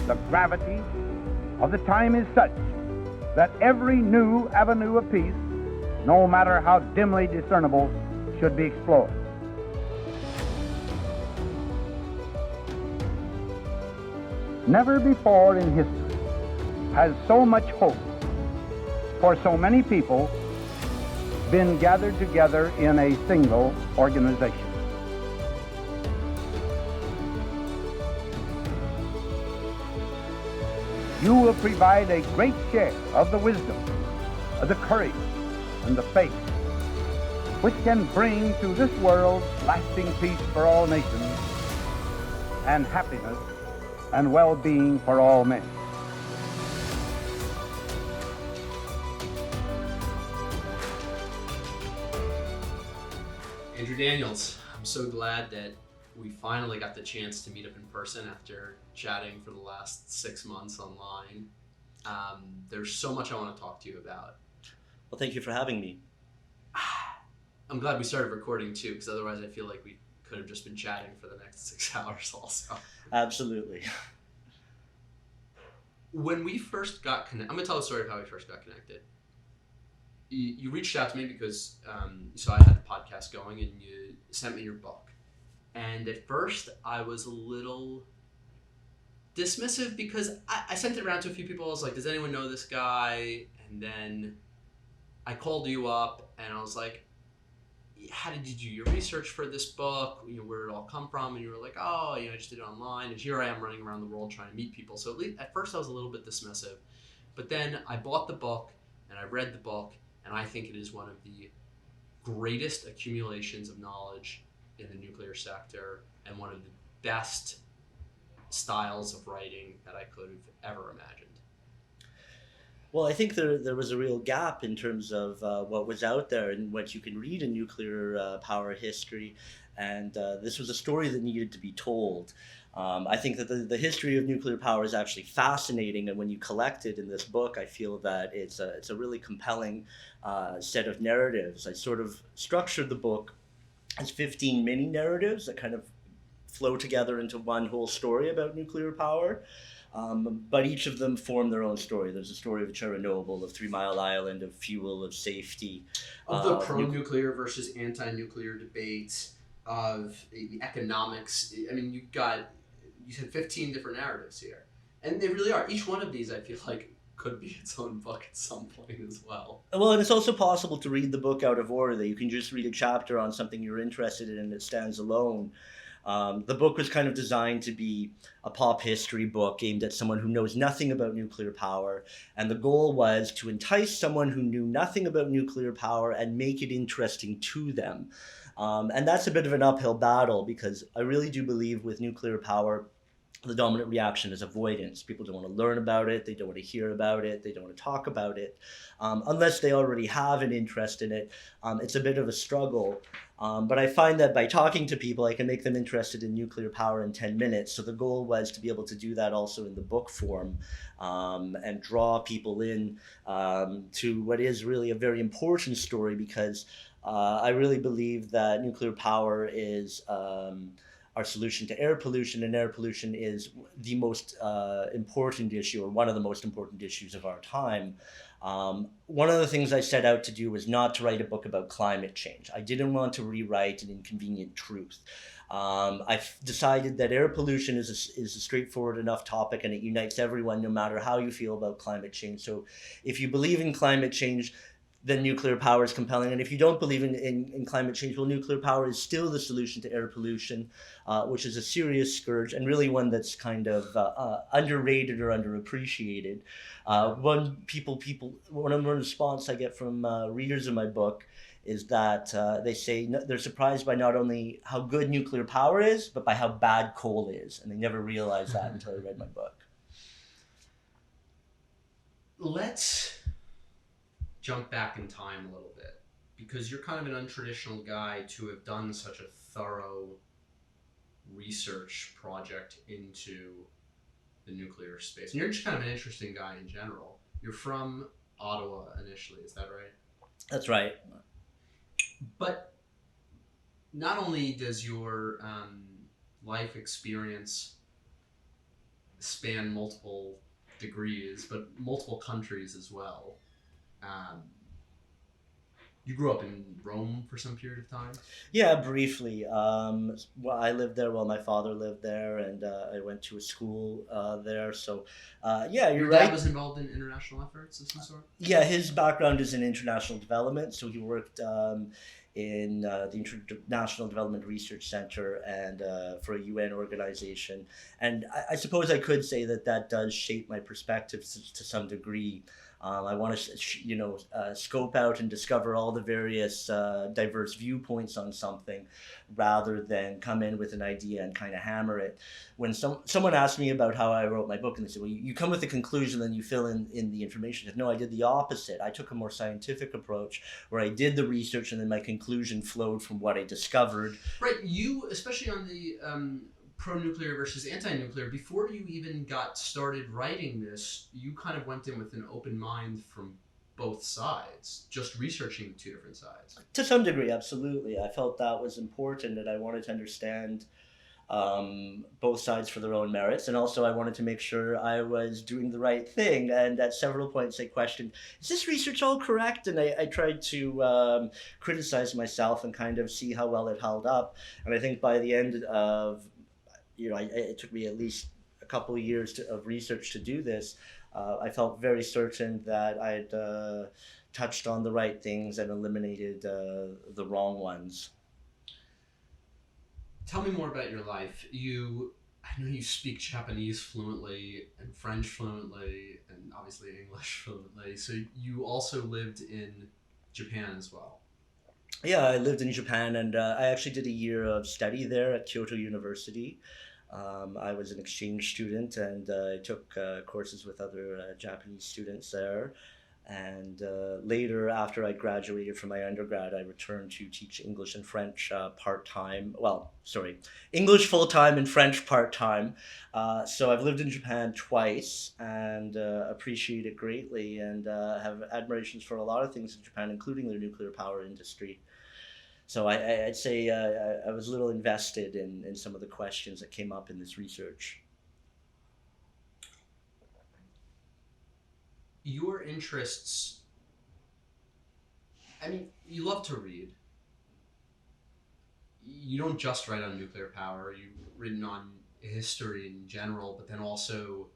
The gravity of the time is such that every new avenue of peace, no matter how dimly discernible, should be explored. Never before in history has so much hope for so many people been gathered together in a single organization. You will provide a great share of the wisdom, of the courage, and the faith which can bring to this world lasting peace for all nations and happiness and well-being for all men. Andrew Daniels, I'm so glad that we finally got the chance to meet up in person after chatting for the last 6 months online. There's so much I want to talk to you about. Well, thank you for having me. I'm glad we started recording too, because otherwise I feel like we could have just been chatting for the next 6 hours also. Absolutely. When we first got connected, I'm going to tell the story of how we first got connected. You reached out to me because you saw I had the podcast going and you sent me your book. And at first I was a little dismissive because I sent it around to a few people. I was like, does anyone know this guy? And then I called you up and I was like, how did you do your research for this book? You know, where did it all come from? And you were like, oh, I just did it online. And here I am running around the world trying to meet people. So at first I was a little bit dismissive. But then I bought the book and I read the book. And I think it is one of the greatest accumulations of knowledge in the nuclear sector and one of the best styles of writing that I could have ever imagined. Well, I think there was a real gap in terms of what was out there and what you can read in nuclear power history. And this was a story that needed to be told. I think that the history of nuclear power is actually fascinating, and when you collect it in this book, I feel that it's a really compelling set of narratives. I sort of structured the book as 15 mini narratives that kind of flow together into one whole story about nuclear power. But each of them form their own story. There's a story of Chernobyl, of 3 Mile Island, of fuel, of safety. Of the pro-nuclear versus anti-nuclear debates, of the economics. I mean, you said 15 different narratives here. And they really are. Each one of these, I feel like, could be its own book at some point as well. Well, and it's also possible to read the book out of order. That you can just read a chapter on something you're interested in and it stands alone. The book was kind of designed to be a pop history book aimed at someone who knows nothing about nuclear power. And the goal was to entice someone who knew nothing about nuclear power and make it interesting to them. And that's a bit of an uphill battle because I really do believe with nuclear power, the dominant reaction is avoidance. People don't want to learn about it. They don't want to hear about it. They don't want to talk about it. Unless they already have an interest in it, it's a bit of a struggle. But I find that by talking to people, I can make them interested in nuclear power in 10 minutes. So the goal was to be able to do that also in the book form and draw people in to what is really a very important story because I really believe that nuclear power is our solution to air pollution, and air pollution is the most important issue, or one of the most important issues of our time. One of the things I set out to do was not to write a book about climate change. I didn't want to rewrite an inconvenient truth. I've decided that air pollution is a straightforward enough topic, and it unites everyone no matter how you feel about climate change. So if you believe in climate change, then nuclear power is compelling. And if you don't believe in climate change, well, nuclear power is still the solution to air pollution, which is a serious scourge and really one that's kind of underrated or underappreciated. One response I get from readers of my book is that they say they're surprised by not only how good nuclear power is, but by how bad coal is. And they never realized that until they read my book. Let's jump back in time a little bit, because you're kind of an untraditional guy to have done such a thorough research project into the nuclear space. And you're just kind of an interesting guy in general. You're from Ottawa initially, is that right? That's right. But not only does your life experience span multiple degrees, but multiple countries as well. Um, you grew up in Rome for some period of time? Yeah, briefly. Well, I lived there while my father lived there, and I went to a school there. So, yeah, you're Your dad right. was involved in international efforts of some sort? Yeah, his background is in international development. So he worked in the International Development Research Center and for a UN organization. And I suppose I could say that that does shape my perspective to some degree. I want to, scope out and discover all the various diverse viewpoints on something, rather than come in with an idea and kind of hammer it. When someone asked me about how I wrote my book, and they said, "Well, you come with a conclusion, then you fill in the information." I said, "No, I did the opposite. I took a more scientific approach, where I did the research, and then my conclusion flowed from what I discovered." Right. You, especially on the pro-nuclear versus anti-nuclear, before you even got started writing this, you kind of went in with an open mind from both sides, just researching the two different sides. To some degree, absolutely. I felt that was important, and I wanted to understand both sides for their own merits, and also I wanted to make sure I was doing the right thing. And at several points, I questioned, "Is this research all correct?" And I tried to criticize myself and kind of see how well it held up. And I think by the end of, it took me at least a couple of years of research to do this. I felt very certain that I'd touched on the right things and eliminated the wrong ones. Tell me more about your life. I know you speak Japanese fluently and French fluently and obviously English fluently. So you also lived in Japan as well. Yeah, I lived in Japan, and I actually did a year of study there at Kyoto University. I was an exchange student, and I took courses with other Japanese students there. And later, after I graduated from my undergrad, I returned to teach English and French part-time. Well, sorry, English full-time and French part-time. So I've lived in Japan twice, and appreciate it greatly, and have admirations for a lot of things in Japan, including their nuclear power industry. So I'd say I was a little invested in some of the questions that came up in this research. Your interests, I mean, you love to read. You don't just write on nuclear power, you've written on history in general, but then also,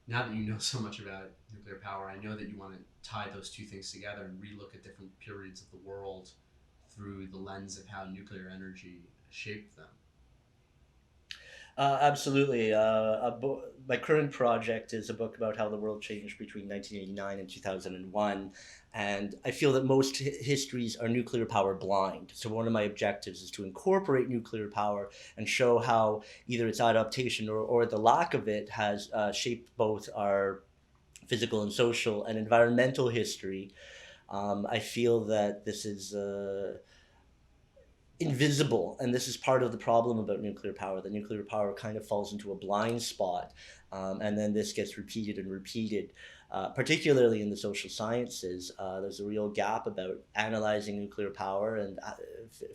now that you know so much about nuclear power, I know that you want to tie those two things together and relook at different periods of the world through the lens of how nuclear energy shaped them. Absolutely. My current project is a book about how the world changed between 1989 and 2001. And I feel that most histories are nuclear power blind. So one of my objectives is to incorporate nuclear power and show how either its adaptation or the lack of it has shaped both our physical and social and environmental history. I feel that this is invisible, and this is part of the problem about nuclear power. The nuclear power kind of falls into a blind spot, and then this gets repeated and repeated, particularly in the social sciences. There's a real gap about analyzing nuclear power and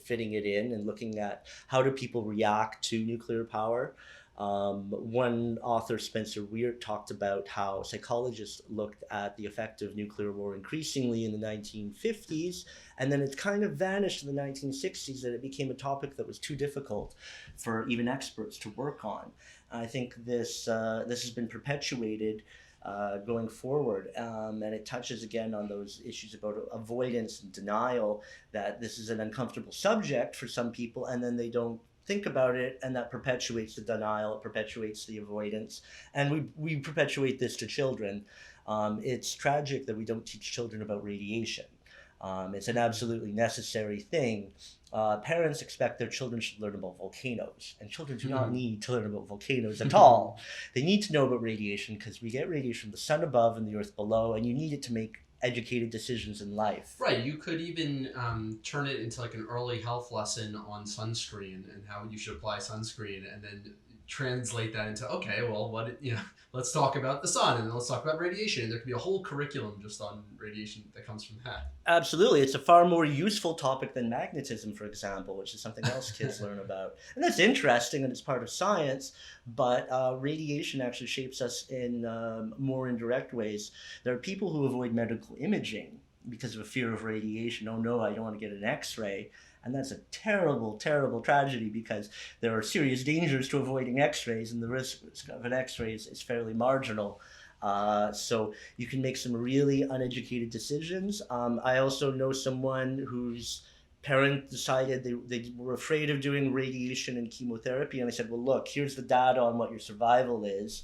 fitting it in and looking at how do people react to nuclear power. One author, Spencer Weir, talked about how psychologists looked at the effect of nuclear war increasingly in the 1950s, and then it kind of vanished in the 1960s, that it became a topic that was too difficult for even experts to work on. I think this has been perpetuated going forward, and it touches again on those issues about avoidance and denial, that this is an uncomfortable subject for some people, and then they don't think about it, and that perpetuates the denial, it perpetuates the avoidance, and we perpetuate this to children. It's tragic that we don't teach children about radiation. It's an absolutely necessary thing. Parents expect their children should learn about volcanoes, and children do not need to learn about volcanoes at all. They need to know about radiation, because we get radiation from the sun above and the earth below, and you need it to make educated decisions in life. Right, you could even turn it into like an early health lesson on sunscreen and how you should apply sunscreen, and then translate that into, okay, well, let's talk about the sun, and then let's talk about radiation. And there could be a whole curriculum just on radiation that comes from that. Absolutely. It's a far more useful topic than magnetism, for example, which is something else kids learn about. And that's interesting and it's part of science, but radiation actually shapes us in more indirect ways. There are people who avoid medical imaging because of a fear of radiation. Oh no, I don't want to get an X-ray. And that's a terrible, terrible tragedy because there are serious dangers to avoiding X-rays, and the risk of an X-ray is fairly marginal. So you can make some really uneducated decisions. I also know someone whose parent decided they were afraid of doing radiation and chemotherapy, and I said, well, look, here's the data on what your survival is.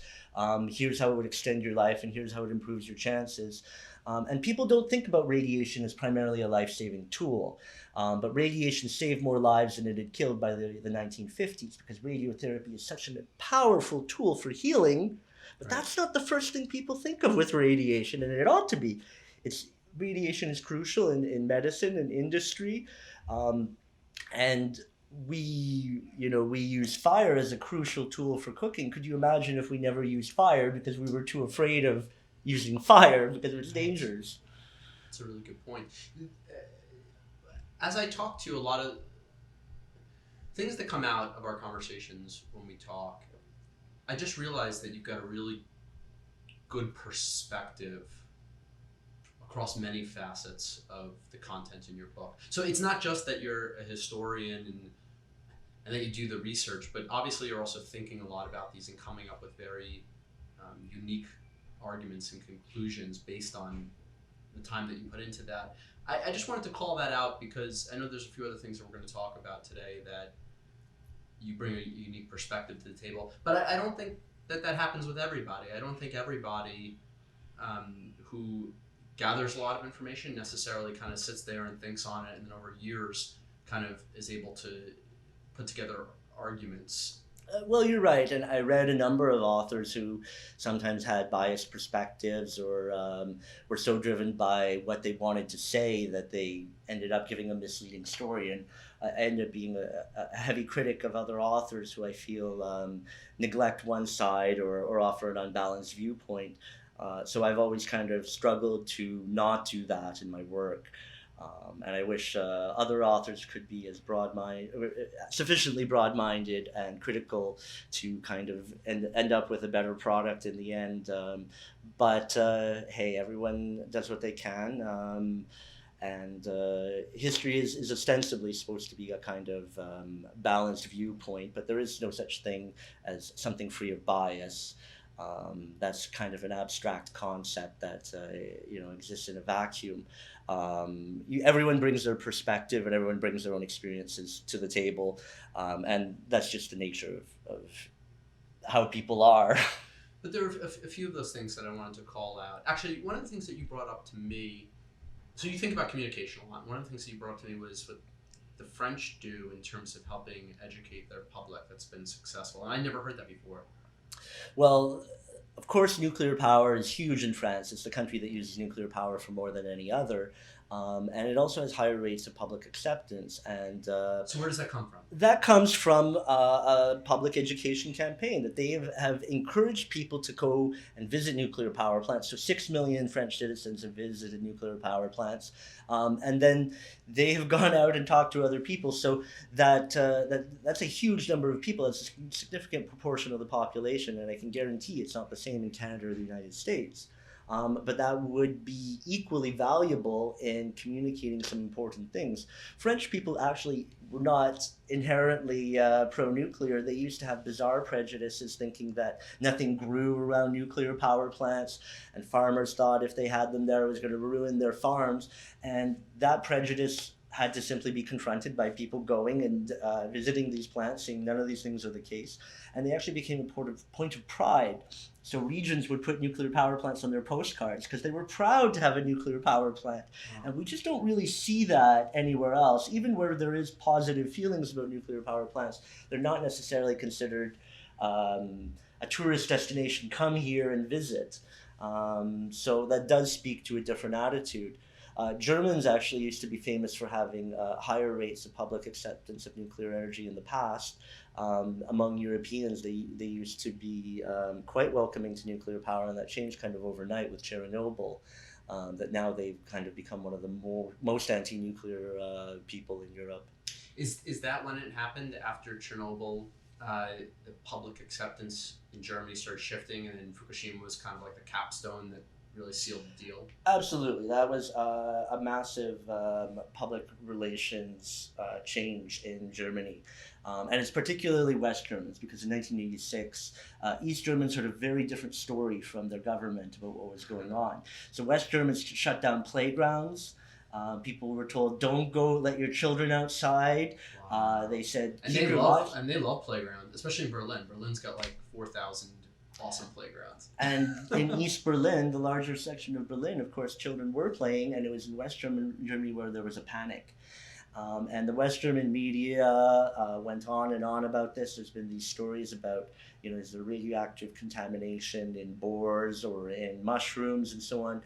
Here's how it would extend your life, and here's how it improves your chances. And people don't think about radiation as primarily a life-saving tool. But radiation saved more lives than it had killed by the 1950s because radiotherapy is such a powerful tool for healing. But that's not the first thing people think of with radiation, and it ought to be. Radiation is crucial in medicine and industry. And we use fire as a crucial tool for cooking. Could you imagine if we never used fire because we were too afraid of using fire because of its dangers? That's a really good point. As I talk to a lot of things that come out of our conversations when we talk, I just realized that you've got a really good perspective across many facets of the content in your book. So it's not just that you're a historian and that you do the research, but obviously you're also thinking a lot about these and coming up with very unique arguments and conclusions based on the time that you put into that. I just wanted to call that out because I know there's a few other things that we're going to talk about today that you bring a unique perspective to the table. But I don't think that happens with everybody. I don't think everybody who gathers a lot of information necessarily kind of sits there and thinks on it and then over years kind of is able to put together arguments. Well, you're right, and I read a number of authors who sometimes had biased perspectives or were so driven by what they wanted to say that they ended up giving a misleading story, and I ended up being a heavy critic of other authors who I feel neglect one side or offer an unbalanced viewpoint. So I've always kind of struggled to not do that in my work. And I wish other authors could be as sufficiently broad-minded and critical to kind of end up with a better product in the end. But hey, everyone does what they can. And history is ostensibly supposed to be a kind of balanced viewpoint, but there is no such thing as something free of bias. That's kind of an abstract concept that exists in a vacuum. Everyone brings their perspective and everyone brings their own experiences to the table, and that's just the nature of how people are. But there are a few of those things that I wanted to call out. Actually, one of the things that you brought up to me, so you think about communication a lot. One of the things that you brought up to me was what the French do in terms of helping educate their public that's been successful, and I never heard that before. Well, of course, nuclear power is huge in France. It's the country that uses nuclear power for more than any other. And it also has higher rates of public acceptance. And so where does that come from? That comes from a public education campaign that they have encouraged people to go and visit nuclear power plants. So 6 million French citizens have visited nuclear power plants. And then they have gone out and talked to other people. So that's a huge number of people. It's a significant proportion of the population. And I can guarantee it's not the same in Canada or the United States. But that would be equally valuable in communicating some important things. French people actually were not inherently pro-nuclear. They used to have bizarre prejudices, thinking that nothing grew around nuclear power plants, and farmers thought if they had them there it was going to ruin their farms. And that prejudice had to simply be confronted by people going and visiting these plants, seeing none of these things are the case. And they actually became a point of pride. So regions would put nuclear power plants on their postcards because they were proud to have a nuclear power plant. Wow. And we just don't really see that anywhere else. Even where there is positive feelings about nuclear power plants, they're not necessarily considered a tourist destination. Come here and visit. So that does speak to a different attitude. Germans actually used to be famous for having higher rates of public acceptance of nuclear energy in the past. Among Europeans, they used to be quite welcoming to nuclear power, and that changed kind of overnight with Chernobyl. That now they've kind of become one of the most anti-nuclear people in Europe. Is that when it happened after Chernobyl? The public acceptance in Germany started shifting, and then Fukushima was kind of like the capstone that really sealed the deal. Absolutely, that was a massive public relations change in Germany. And it's particularly West Germans, because in 1986, East Germans heard a very different story from their government about what was going on. So West Germans shut down playgrounds. People were told, don't go let your children outside. Wow. They said, and they love playgrounds, especially in Berlin. Berlin's got like 4,000 awesome playgrounds. And in East Berlin, the larger section of Berlin, of course, children were playing, and it was in West Germany where there was a panic. And the West German media went on and on about this. There's been these stories about, is there radioactive contamination in boars or in mushrooms and so on.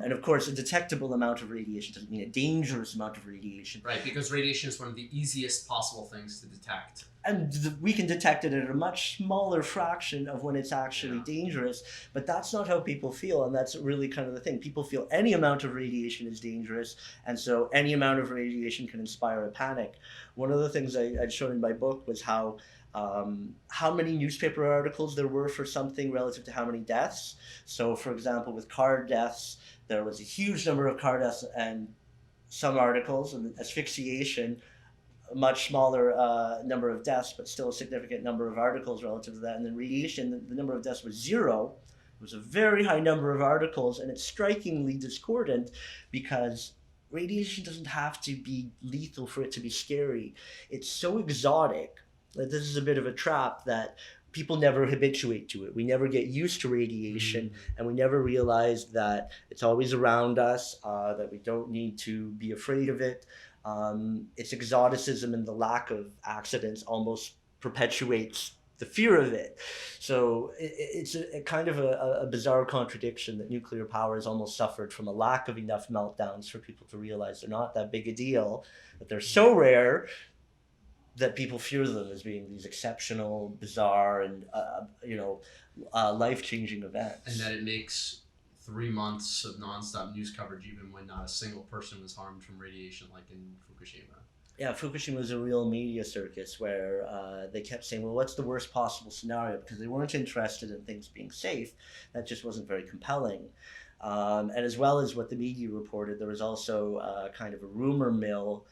And of course, a detectable amount of radiation doesn't mean a dangerous amount of radiation. Right, because radiation is one of the easiest possible things to detect. And we can detect it at a much smaller fraction of when it's actually dangerous, but that's not how people feel, and that's really kind of the thing. People feel any amount of radiation is dangerous, and so any amount of radiation can inspire a panic. One of the things I'd shown in my book was how many newspaper articles there were for something relative to how many deaths. So, for example, with car deaths, there was a huge number of car deaths and some articles, and asphyxiation, a much smaller number of deaths, but still a significant number of articles relative to that. And then radiation, the number of deaths was 0. It was a very high number of articles, and it's strikingly discordant because radiation doesn't have to be lethal for it to be scary. It's so exotic that this is a bit of a trap that people never habituate to it. We never get used to radiation, and we never realize that it's always around us, that we don't need to be afraid of it. Its exoticism and the lack of accidents almost perpetuates the fear of it. So it's a kind of a bizarre contradiction that nuclear power has almost suffered from a lack of enough meltdowns for people to realize they're not that big a deal, that they're so rare that people fear them as being these exceptional, bizarre, and life-changing events. And that it makes 3 months of nonstop news coverage even when not a single person was harmed from radiation, like in Fukushima. Yeah, Fukushima was a real media circus where they kept saying, well, what's the worst possible scenario? Because they weren't interested in things being safe. That just wasn't very compelling. And as well as what the media reported, there was also kind of a rumor mill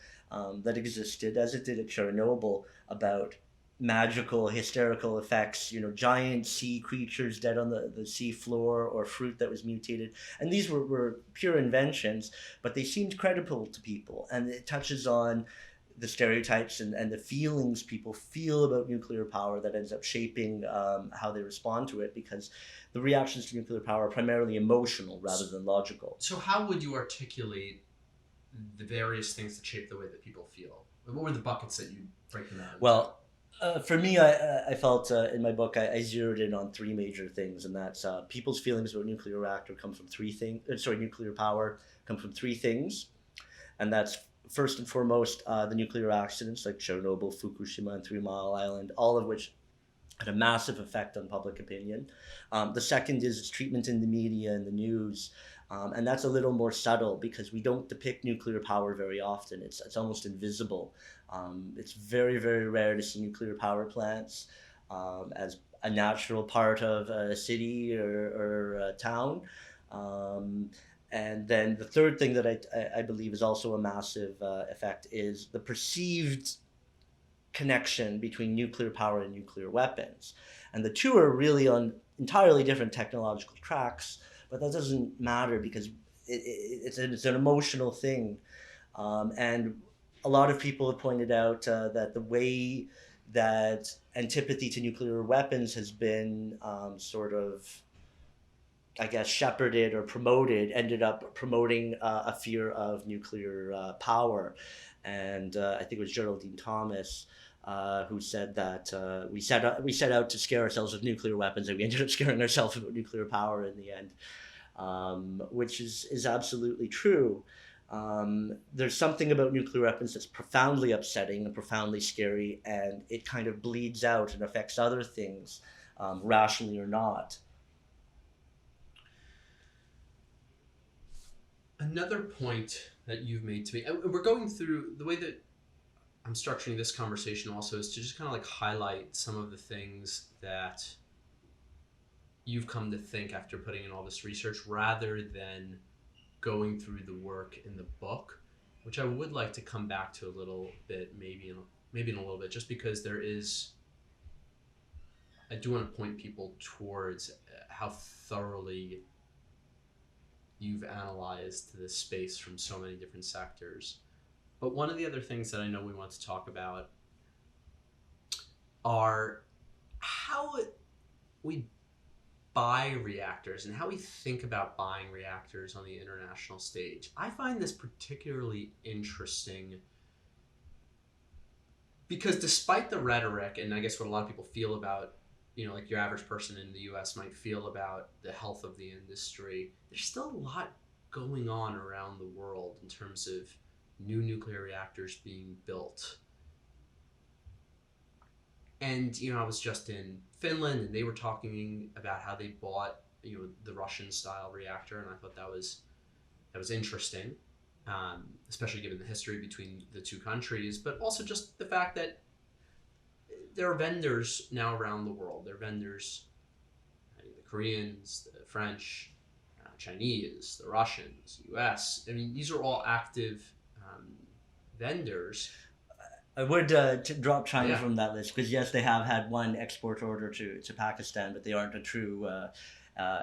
that existed, as it did at Chernobyl, about magical, hysterical effects, giant sea creatures dead on the sea floor, or fruit that was mutated. And these were pure inventions, but they seemed credible to people. And it touches on the stereotypes and the feelings people feel about nuclear power that ends up shaping how they respond to it, because the reactions to nuclear power are primarily emotional rather than logical. So how would you articulate the various things that shape the way that people feel? What were the buckets that you break them out into? Well, for me, I felt in my book I zeroed in on 3 major things, and that's people's feelings about nuclear power come from 3 things, and that's first and foremost the nuclear accidents like Chernobyl, Fukushima, and 3 Mile Island, all of which had a massive effect on public opinion. The second is its treatment in the media and the news. And that's a little more subtle because we don't depict nuclear power very often. It's almost invisible. It's very, very rare to see nuclear power plants as a natural part of a city or a town. And then the third thing that I believe is also a massive effect is the perceived connection between nuclear power and nuclear weapons. And the two are really on entirely different technological tracks, but that doesn't matter because it's an emotional thing. And a lot of people have pointed out that the way that antipathy to nuclear weapons has been shepherded or promoted, ended up promoting a fear of nuclear power. And I think it was Geraldine Thomas who said that we set out to scare ourselves with nuclear weapons, and we ended up scaring ourselves with nuclear power in the end, which is absolutely true. There's something about nuclear weapons that's profoundly upsetting and profoundly scary, and it kind of bleeds out and affects other things, rationally or not. Another point that you've made to me, and we're going through the way that I'm structuring this conversation also is to just kind of like highlight some of the things that you've come to think after putting in all this research rather than going through the work in the book, which I would like to come back to a little bit, maybe in a little bit, just because I do want to point people towards how thoroughly you've analyzed this space from so many different sectors. But one of the other things that I know we want to talk about are how we buy reactors and how we think about buying reactors on the international stage. I find this particularly interesting because despite the rhetoric, and I guess what a lot of people feel about, like your average person in the US might feel about the health of the industry, there's still a lot going on around the world in terms of new nuclear reactors being built. And, I was just in Finland and they were talking about how they bought, the Russian style reactor. And I thought that was interesting, especially given the history between the two countries, but also just the fact that there are vendors now around the world. There are vendors, the Koreans, the French, Chinese, the Russians, US. I mean, these are all active vendors. I would drop China from that list because yes, they have had one export order to Pakistan, but they aren't a true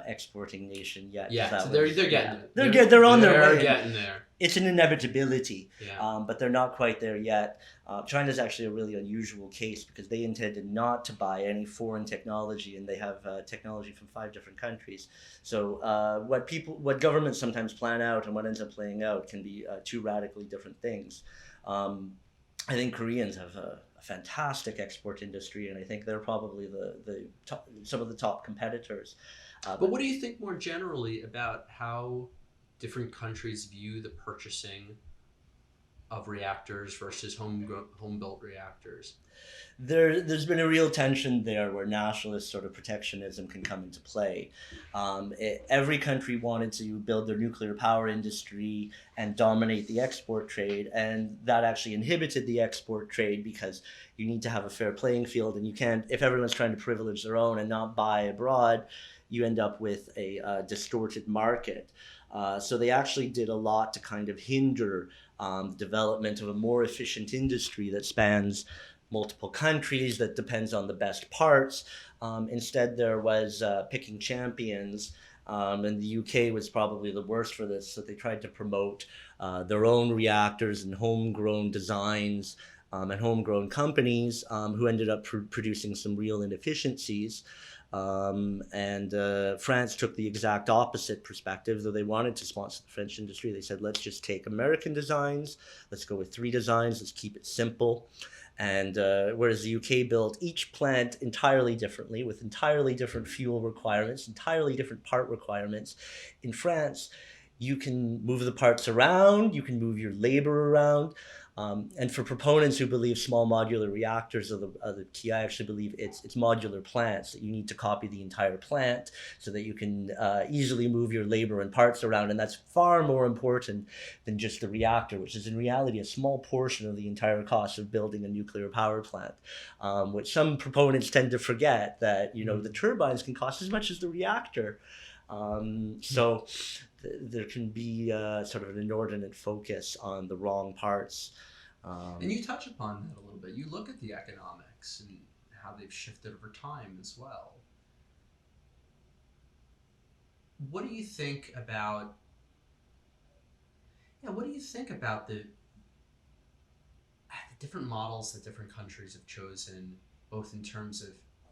exporting nation yet. Yeah, so they're getting there. They're on their way. They're getting there. It's an inevitability, yeah. But they're not quite there yet. China's actually a really unusual case because they intended not to buy any foreign technology, and they have technology from 5 different countries. So what governments sometimes plan out and what ends up playing out can be 2 radically different things. I think Koreans have a fantastic export industry, and I think they're probably some of the top competitors. But what do you think more generally about how different countries view the purchasing of reactors versus home-built reactors? There's been a real tension there where nationalist sort of protectionism can come into play. Every country wanted to build their nuclear power industry and dominate the export trade, and that actually inhibited the export trade because you need to have a fair playing field, and you can't, if everyone's trying to privilege their own and not buy abroad, you end up with a distorted market. So they actually did a lot to kind of hinder the development of a more efficient industry that spans multiple countries, that depends on the best parts. Instead, there was picking champions, and the UK was probably the worst for this. So they tried to promote their own reactors and homegrown designs and homegrown companies who ended up producing some real inefficiencies. And France took the exact opposite perspective. Though they wanted to sponsor the French industry, they said, let's just take American designs, let's go with 3 designs, let's keep it simple. And whereas the UK built each plant entirely differently with entirely different fuel requirements, entirely different part requirements, in France you can move the parts around, you can move your labor around. And for proponents who believe small modular reactors are the key, I actually believe it's modular plants, that you need to copy the entire plant so that you can easily move your labor and parts around. And that's far more important than just the reactor, which is in reality a small portion of the entire cost of building a nuclear power plant, which some proponents tend to forget that, the turbines can cost as much as the reactor. So there can be sort of an inordinate focus on the wrong parts. And you touch upon that a little bit. You look at the economics and how they've shifted over time as well. What do you think about the different models that different countries have chosen, both in terms of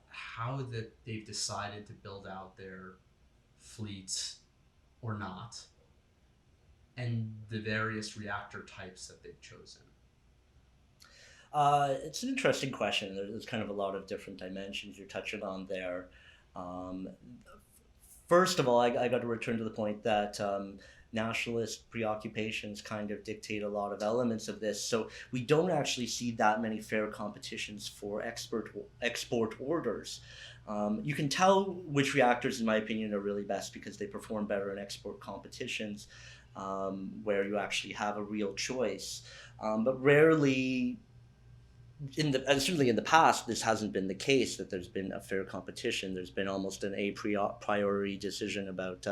how that they've decided to build out their fleets or not, and the various reactor types that they've chosen? It's an interesting question. There's kind of a lot of different dimensions you're touching on there. First of all, I got to return to the point that nationalist preoccupations kind of dictate a lot of elements of this. So we don't actually see that many fair competitions for export orders. You can tell which reactors, in my opinion, are really best because they perform better in export competitions, where you actually have a real choice. But rarely, and certainly in the past, this hasn't been the case, that there's been a fair competition. There's been almost an a priori decision about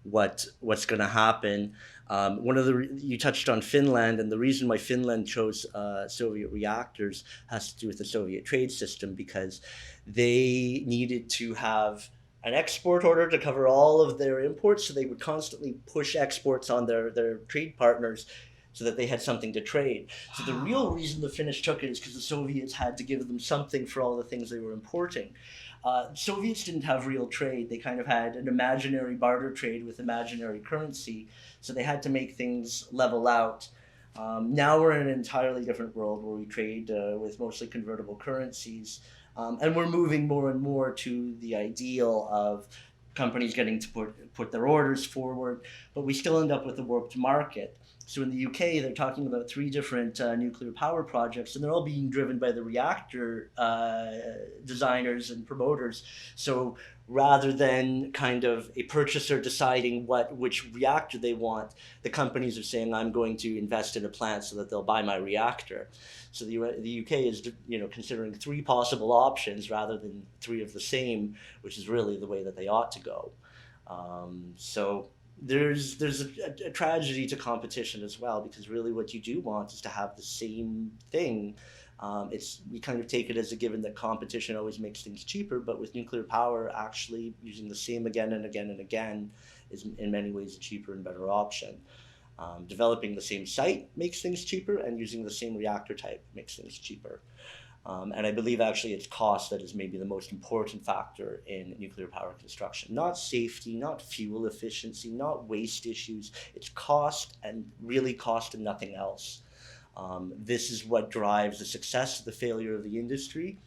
what's going to happen. You touched on Finland, and the reason why Finland chose Soviet reactors has to do with the Soviet trade system, because they needed to have an export order to cover all of their imports, so they would constantly push exports on their trade partners so that they had something to trade. So the real reason the Finnish took it is because the Soviets had to give them something for all the things they were importing. Soviets didn't have real trade. They kind of had an imaginary barter trade with imaginary currency, so they had to make things level out. Now we're in an entirely different world where we trade with mostly convertible currencies, and we're moving more and more to the ideal of companies getting to put their orders forward, but we still end up with a warped market. So in the UK, they're talking about 3 different nuclear power projects, and they're all being driven by the reactor designers and promoters. So rather than kind of a purchaser deciding which reactor they want, the companies are saying, I'm going to invest in a plant so that they'll buy my reactor. So the UK is, considering 3 possible options rather than 3 of the same, which is really the way that they ought to go. So there's a tragedy to competition as well, because really what you do want is to have the same thing. We kind of take it as a given that competition always makes things cheaper, but with nuclear power, actually using the same again and again and again is in many ways a cheaper and better option. Developing the same site makes things cheaper, and using the same reactor type makes things cheaper. And I believe actually it's cost that is maybe the most important factor in nuclear power construction. Not safety, not fuel efficiency, not waste issues. It's cost, and really cost and nothing else. This is what drives the success, the failure of the industry.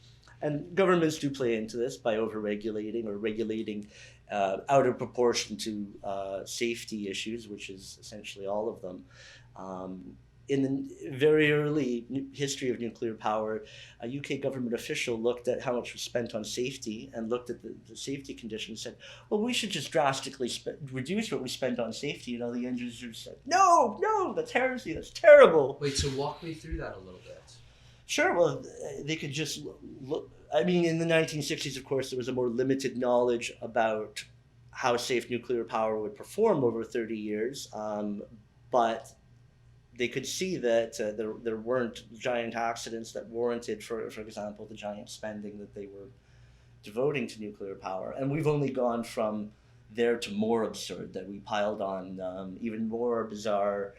And governments do play into this by over-regulating or regulating out of proportion to safety issues, which is essentially all of them. In the very early history of nuclear power, a UK government official looked at how much was spent on safety and looked at the safety conditions and said, well, we should just drastically reduce what we spend on safety. And all the end users said, no, that's heresy, that's terrible. Wait, so walk me through that a little bit. Sure, well, they could just look. I mean, in the 1960s, of course, there was a more limited knowledge about how safe nuclear power would perform over 30 years, but they could see that there weren't giant accidents that warranted, for example, the giant spending that they were devoting to nuclear power. And we've only gone from there to more absurd, that we piled on even more bizarre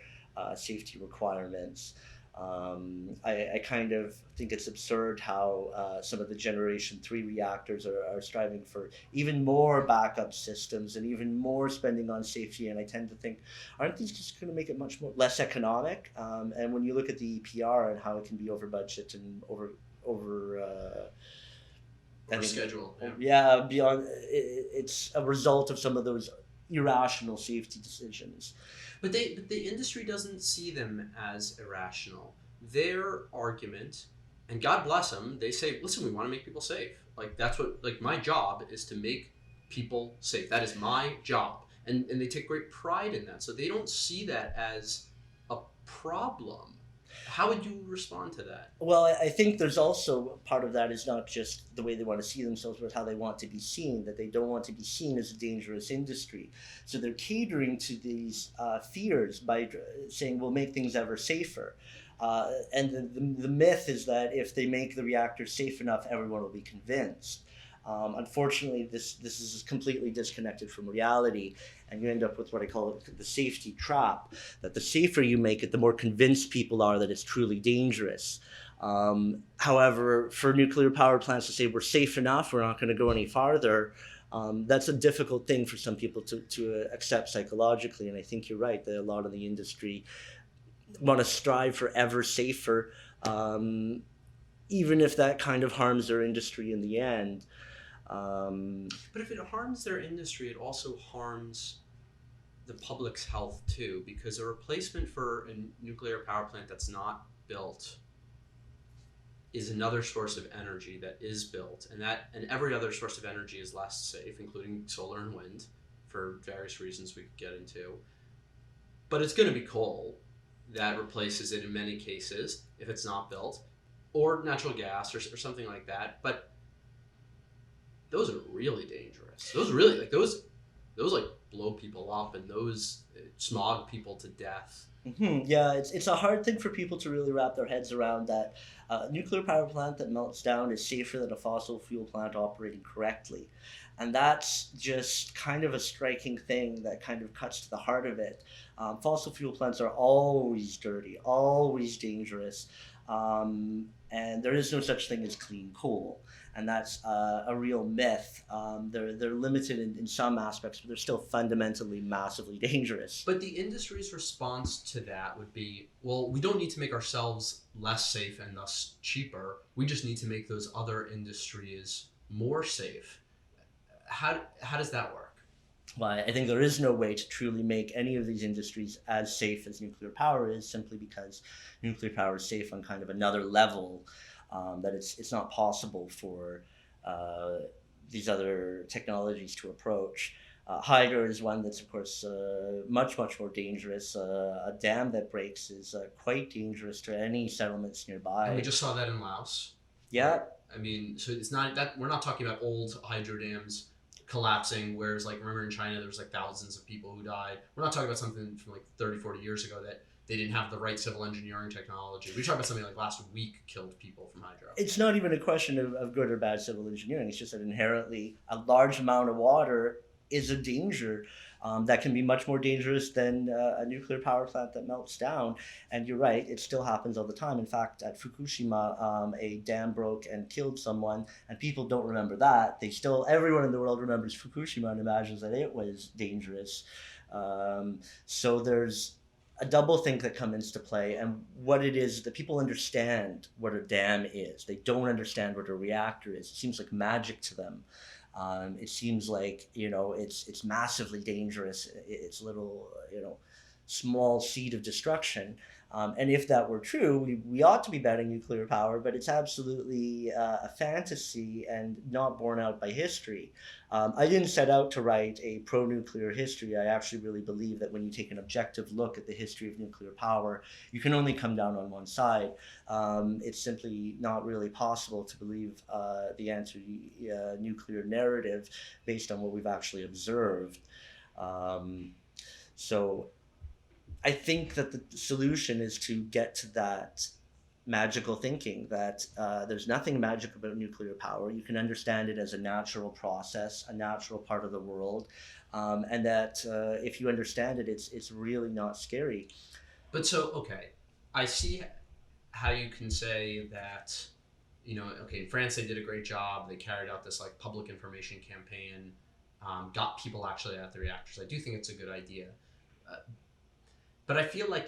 safety requirements. I kind of think it's absurd how some of the Generation 3 reactors are striving for even more backup systems and even more spending on safety. And I tend to think, aren't these just going to make it much less economic? And when you look at the EPR and how it can be over budget and over schedule. Yeah, beyond, it's a result of some of those irrational safety decisions. But the industry doesn't see them as irrational. Their argument, and God bless them, they say, listen, we want to make people safe. Like, that's what, like, my job is to make people safe. That is my job. And they take great pride in that. So they don't see that as a problem. How would you respond to that? Well, I think there's also part of that is not just the way they want to see themselves, but how they want to be seen, that they don't want to be seen as a dangerous industry. So they're catering to these fears by saying, we'll make things ever safer. And the myth is that if they make the reactor safe enough, everyone will be convinced. Unfortunately, this is completely disconnected from reality, and you end up with what I call the safety trap, that the safer you make it, the more convinced people are that it's truly dangerous. However, for nuclear power plants to say we're safe enough, we're not going to go any farther, that's a difficult thing for some people to accept psychologically, and I think you're right that a lot of the industry want to strive for ever safer, even if that kind of harms their industry in the end. But if it harms their industry, it also harms the public's health too, because a replacement for a nuclear power plant that's not built is another source of energy that is built, and every other source of energy is less safe, including solar and wind, for various reasons we could get into. But it's going to be coal that replaces it in many cases if it's not built, or natural gas or something like that. But those are really dangerous. Those really those like blow people up, and those smog people to death. Yeah, it's a hard thing for people to really wrap their heads around, that a nuclear power plant that melts down is safer than a fossil fuel plant operating correctly. And that's just kind of a striking thing that kind of cuts to the heart of it. Fossil fuel plants are always dirty, always dangerous, and there is no such thing as clean coal. And that's a real myth. They're limited in some aspects, but they're still fundamentally massively dangerous. But the industry's response to that would be, well, we don't need to make ourselves less safe and thus cheaper. We just need to make those other industries more safe. How does that work? Well, I think there is no way to truly make any of these industries as safe as nuclear power is, simply because nuclear power is safe on kind of another level. That it's not possible for these other technologies to approach. Hydro is one that's, of course, much more dangerous. A dam that breaks is quite dangerous to any settlements nearby. And we just saw that in Laos. Yeah. I mean, so it's not that we're not talking about old hydro dams collapsing, whereas like remember in China there was like thousands of people who died. We're not talking about something from like 30-40 years ago that they didn't have the right civil engineering technology. We talk about something like last week killed people from hydro. It's not even a question of good or bad civil engineering. It's just that inherently a large amount of water is a danger that can be much more dangerous than a nuclear power plant that melts down. And you're right, it still happens all the time. In fact, at Fukushima, a dam broke and killed someone, and people don't remember that. Everyone in the world remembers Fukushima and imagines that it was dangerous. So there's a double thing that comes into play, and what it is that people understand what a dam is. They don't understand what a reactor is. It seems like magic to them. It seems like, it's massively dangerous. It's a little, small seed of destruction. And if that were true, we ought to be betting nuclear power, but it's absolutely a fantasy and not borne out by history. I didn't set out to write a pro-nuclear history. I actually really believe that when you take an objective look at the history of nuclear power, you can only come down on one side. It's simply not really possible to believe the anti-nuclear narrative based on what we've actually observed. So I think that the solution is to get to that magical thinking that there's nothing magic about nuclear power. You can understand it as a natural process, a natural part of the world, and that if you understand it, it's really not scary. But so, okay, I see how you can say that, in France they did a great job. They carried out this like public information campaign, got people actually at the reactors. I do think it's a good idea. But I feel like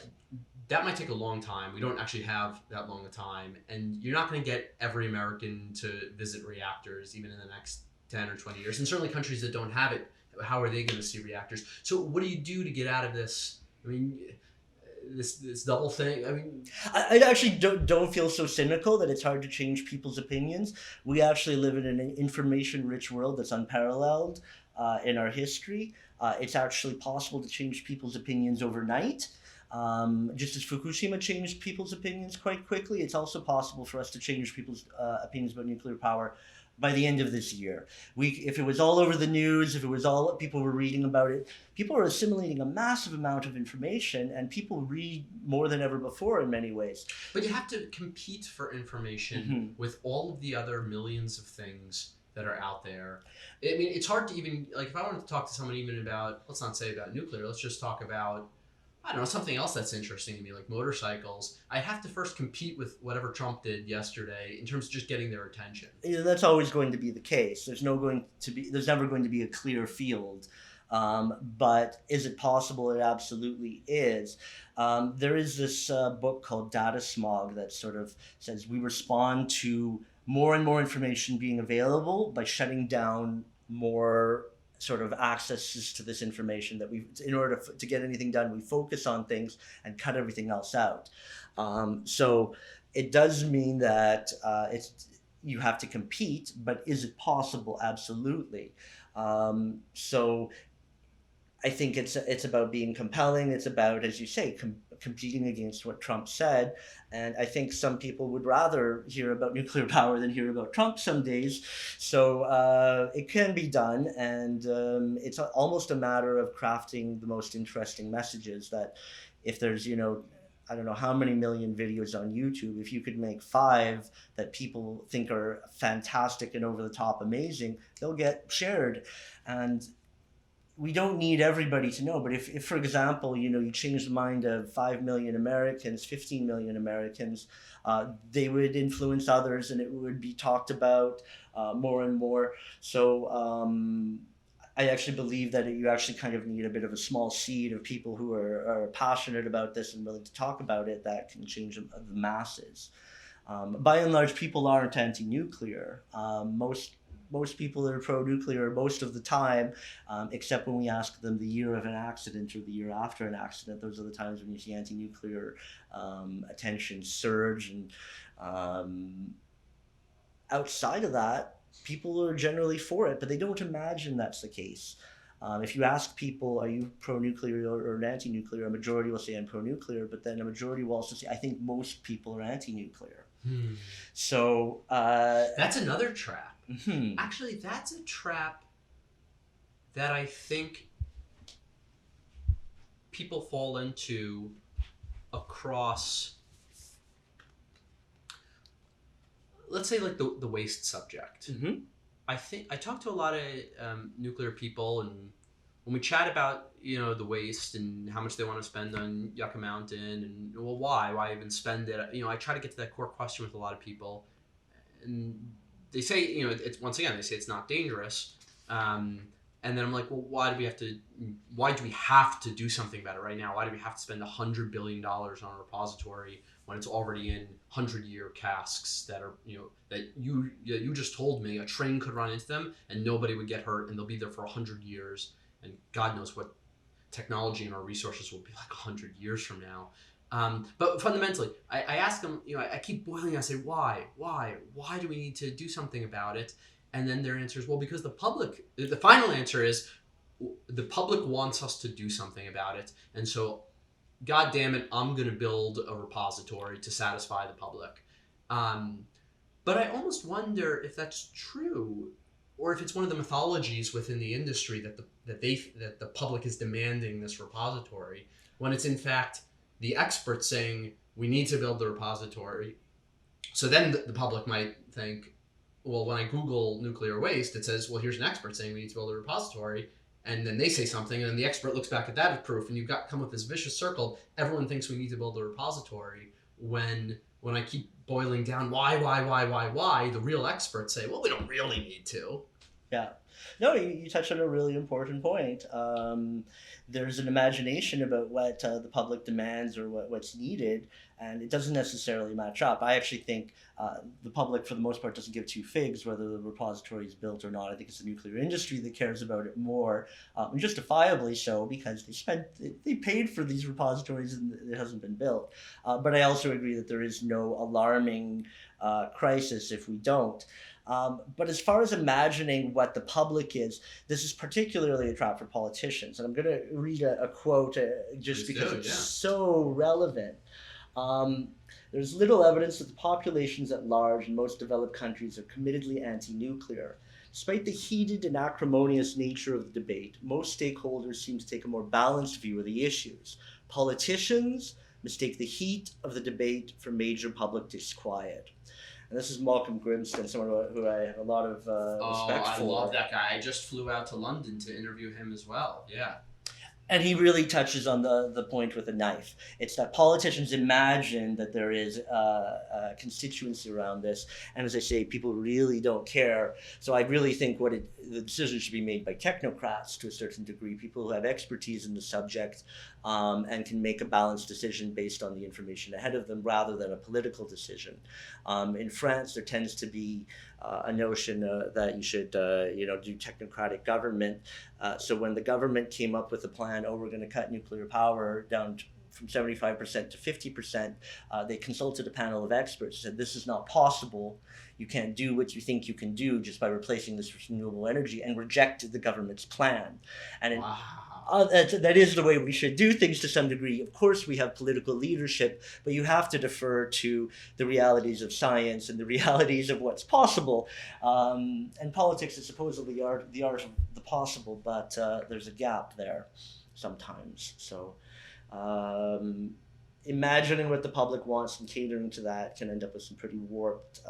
that might take a long time. We don't actually have that long a time. And you're not going to get every American to visit reactors even in the next 10 or 20 years. And certainly countries that don't have it, how are they going to see reactors? So what do you do to get out of this? I mean, this double thing? I mean, I actually don't feel so cynical that it's hard to change people's opinions. We actually live in an information-rich world that's unparalleled in our history. It's actually possible to change people's opinions overnight. Just as Fukushima changed people's opinions quite quickly, it's also possible for us to change people's opinions about nuclear power by the end of this year. If it was all over the news, if it was all people were reading about it, people are assimilating a massive amount of information, and people read more than ever before in many ways. But you have to compete for information with all of the other millions of things that are out there. I mean, it's hard to even, like, if I wanted to talk to someone even about, let's not say about nuclear, let's just talk about, I don't know, something else that's interesting to me, like motorcycles. I have to first compete with whatever Trump did yesterday in terms of just getting their attention. That's always going to be the case. There's never going to be a clear field. But is it possible? It absolutely is. There is this book called Data Smog that sort of says we respond to more and more information being available by shutting down more sort of accesses to this information that in order to get anything done, we focus on things and cut everything else out. So it does mean that you have to compete, but is it possible? Absolutely. So I think it's about being compelling. It's about, as you say, competing against what Trump said. And I think some people would rather hear about nuclear power than hear about Trump some days. So it can be done. And it's almost a matter of crafting the most interesting messages that if there's, I don't know how many million videos on YouTube, if you could make 5 that people think are fantastic and over the top amazing, they'll get shared. And we don't need everybody to know, but if for example, you change the mind of 5 million Americans, 15 million Americans, they would influence others and it would be talked about more and more. So I actually believe that you actually kind of need a bit of a small seed of people who are passionate about this and willing to talk about it that can change the masses. By and large, people aren't anti-nuclear. Most people that are pro-nuclear most of the time, except when we ask them the year of an accident or the year after an accident. Those are the times when you see anti-nuclear attention surge. And outside of that, people are generally for it, but they don't imagine that's the case. If you ask people, are you pro-nuclear or anti-nuclear, a majority will say I'm pro-nuclear, but then a majority will also say, I think most people are anti-nuclear. So that's another trap. Mm-hmm. Actually, that's a trap that I think people fall into across, let's say, like the waste subject. Mm-hmm. I talk to a lot of nuclear people, and when we chat about the waste and how much they want to spend on Yucca Mountain, and well, why even spend it? I try to get to that core question with a lot of people, and they say, it's once again, they say it's not dangerous. And then I'm like, well, why do we have to do something about it right now? Why do we have to spend $100 billion on a repository when it's already in 100-year casks that are, that you just told me a train could run into them and nobody would get hurt and they'll be there for 100 years. And God knows what technology and our resources will be like 100 years from now. But fundamentally, I ask them, I keep boiling. I say, why do we need to do something about it? And then their answer is, well, because the final answer is, the public wants us to do something about it. And so, God damn it, I'm going to build a repository to satisfy the public. But I almost wonder if that's true, or if it's one of the mythologies within the industry that the public is demanding this repository, when it's in fact the experts saying we need to build the repository. So then the public might think, well, when I Google nuclear waste, it says, well, here's an expert saying we need to build a repository. And then they say something, and then the expert looks back at that as proof, and you've come with this vicious circle. Everyone thinks we need to build a repository. When I keep boiling down, why, the real experts say, well, we don't really need to. Yeah. No, you touched on a really important point. There's an imagination about what the public demands or what's needed, and it doesn't necessarily match up. I actually think the public, for the most part, doesn't give two figs whether the repository is built or not. I think it's the nuclear industry that cares about it more, and justifiably so, because they paid for these repositories and it hasn't been built. But I also agree that there is no alarming crisis if we don't. But as far as imagining what the public is, this is particularly a trap for politicians. And I'm going to read a quote just because it's so relevant. There's little evidence that the populations at large in most developed countries are committedly anti-nuclear. Despite the heated and acrimonious nature of the debate, most stakeholders seem to take a more balanced view of the issues. Politicians mistake the heat of the debate for major public disquiet. And this is Malcolm Grimston, someone who I have a lot of respect for. I love that guy. I just flew out to London to interview him as well. Yeah. And he really touches on the point with a knife. It's that politicians imagine that there is a constituency around this, and as I say, people really don't care. So I really think the decision should be made by technocrats to a certain degree, people who have expertise in the subject, and can make a balanced decision based on the information ahead of them, rather than a political decision. In France, there tends to be a notion that you should, do technocratic government. So when the government came up with a plan, we're going to cut nuclear power down from 75% to 50%, they consulted a panel of experts, said this is not possible. You can't do what you think you can do just by replacing this with renewable energy, and rejected the government's plan. And Wow. that is the way we should do things to some degree. Of course, we have political leadership, but you have to defer to the realities of science and the realities of what's possible. And politics is supposedly the art of the possible, but there's a gap there sometimes. So imagining what the public wants and catering to that can end up with some pretty warped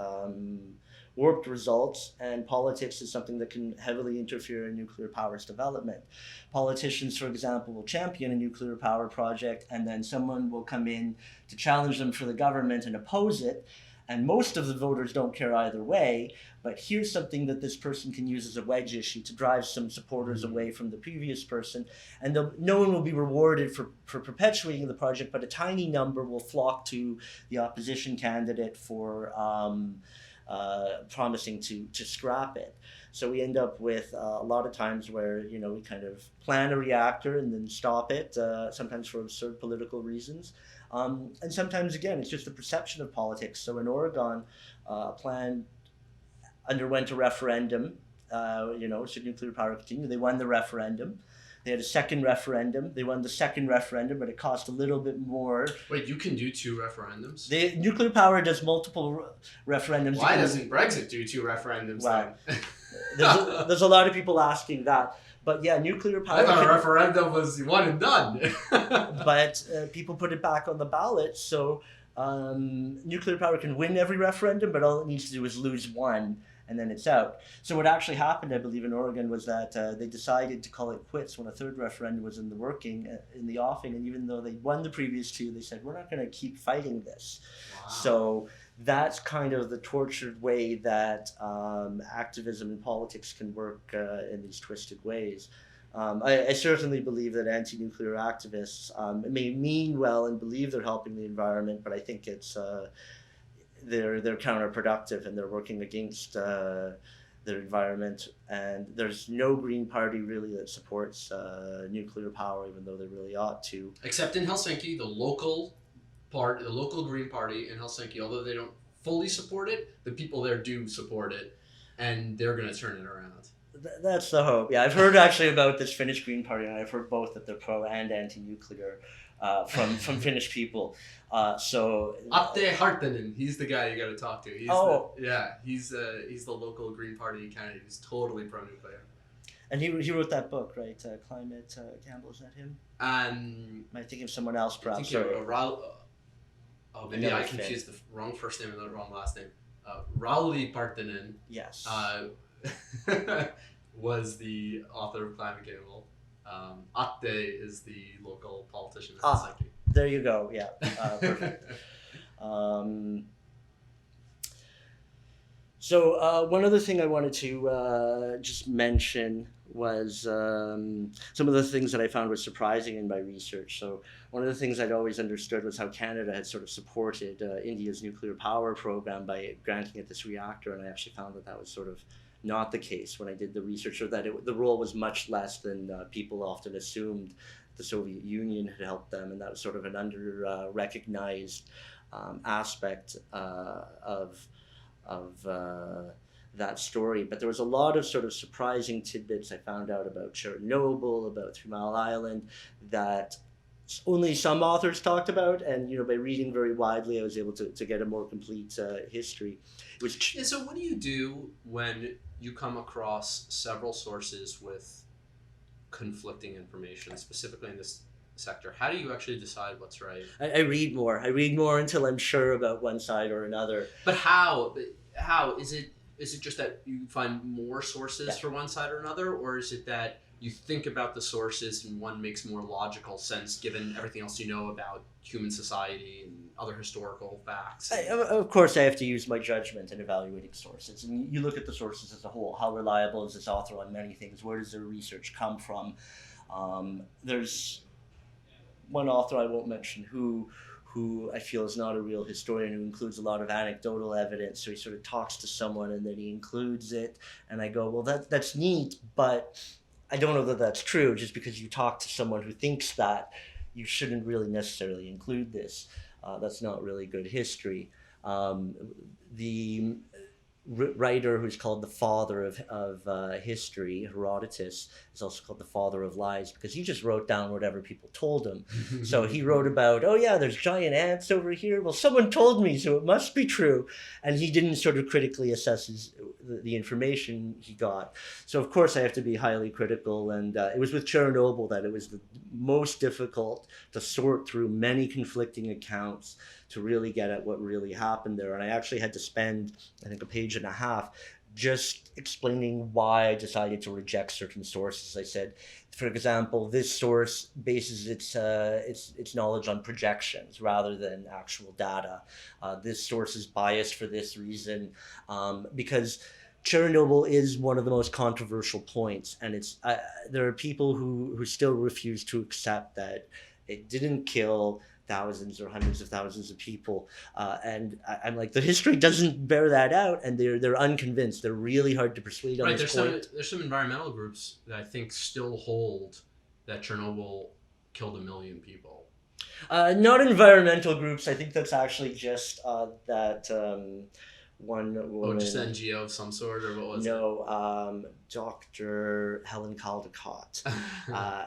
results, and politics is something that can heavily interfere in nuclear power's development. Politicians, for example, will champion a nuclear power project, and then someone will come in to challenge them for the government and oppose it, and most of the voters don't care either way, but here's something that this person can use as a wedge issue to drive some supporters away from the previous person, and no one will be rewarded for perpetuating the project, but a tiny number will flock to the opposition candidate for promising to scrap it. So we end up with a lot of times where we kind of plan a reactor and then stop it, sometimes for absurd political reasons. And sometimes, again, it's just the perception of politics. So in Oregon, a plan underwent a referendum, should nuclear power continue? They won the referendum. They had a second referendum. They won the second referendum, but it cost a little bit more. Wait, you can do 2 referendums? Nuclear power does multiple referendums. Why doesn't Brexit do 2 referendums Well, then? there's a lot of people asking that. But yeah, nuclear power... I thought a referendum was one and done. But people put it back on the ballot, so nuclear power can win every referendum, but all it needs to do is lose one, and then it's out. So what actually happened, I believe, in Oregon was that they decided to call it quits when a third referendum was in the offing, and even though they won the previous 2, they said, we're not going to keep fighting this. Wow. So that's kind of the tortured way that activism and politics can work in these twisted ways. I certainly believe that anti-nuclear activists may mean well and believe they're helping the environment, but I think it's they're counterproductive, and they're working against their environment. And there's no Green Party really that supports nuclear power, even though they really ought to. Except in Helsinki, the local Green Party in Helsinki, although they don't fully support it, the people there do support it, and they're going to turn it around. That's the hope. Yeah, I've heard actually about this Finnish Green Party, and I've heard both that they're pro and anti-nuclear from Finnish people. Atte Hartinen, he's the guy you got to talk to. He's the local Green Party candidate who's totally pro-nuclear. And he wrote that book, right? Climate Campbell, is that him? Am I thinking of someone else, perhaps? Maybe I confused the wrong first name and the wrong last name. Rauli Partinen. Yes. Was the author of Climate Campbell. Atte is the local politician in Helsinki. There you go. Yeah. Perfect. So one other thing I wanted to just mention was some of the things that I found was surprising in my research. So one of the things I'd always understood was how Canada had sort of supported India's nuclear power program by granting it this reactor, and I actually found that was sort of not the case when I did the research, or that the role was much less than people often assumed. The Soviet Union had helped them, and that was sort of an under-recognized aspect of that story. But there was a lot of sort of surprising tidbits I found out about Chernobyl, about 3 Mile Island, that only some authors talked about, and by reading very widely, I was able to get a more complete history. So what do you do when you come across several sources with conflicting information, specifically in this sector? How do you actually decide what's right? I read more. I read more until I'm sure about one side or another. But how is it? Is it just that you find more sources for one side or another, or is it that you think about the sources and one makes more logical sense given everything else you know about human society and other historical facts. Of course, I have to use my judgment in evaluating sources. And you look at the sources as a whole. How reliable is this author on many things? Where does their research come from? There's one author I won't mention who I feel is not a real historian, who includes a lot of anecdotal evidence. So he sort of talks to someone and then he includes it. And I go, well, that's neat, but I don't know that that's true. Just because you talk to someone who thinks that, you shouldn't really necessarily include this. That's not really good history. The writer who's called the father of history, Herodotus, is also called the father of lies because he just wrote down whatever people told him. So he wrote about, oh yeah, there's giant ants over here. Well, someone told me, so it must be true. And he didn't sort of critically assess the information he got. So of course I have to be highly critical. And it was with Chernobyl that it was the most difficult to sort through many conflicting accounts to really get at what really happened there. And I actually had to spend, I think, a page and a half just explaining why I decided to reject certain sources. I said, for example, this source bases its knowledge on projections rather than actual data. This source is biased for this reason, because Chernobyl is one of the most controversial points, and it's there are people who still refuse to accept that it didn't kill thousands or hundreds of thousands of people, and I'm like, the history doesn't bear that out, and they're unconvinced. They're really hard to persuade on this point. There's some environmental groups that I think still hold that Chernobyl killed 1 million people. Not environmental groups. I think that's actually just that one woman. Oh, just an NGO of some sort, or what was it? No, Dr. Helen Caldecott.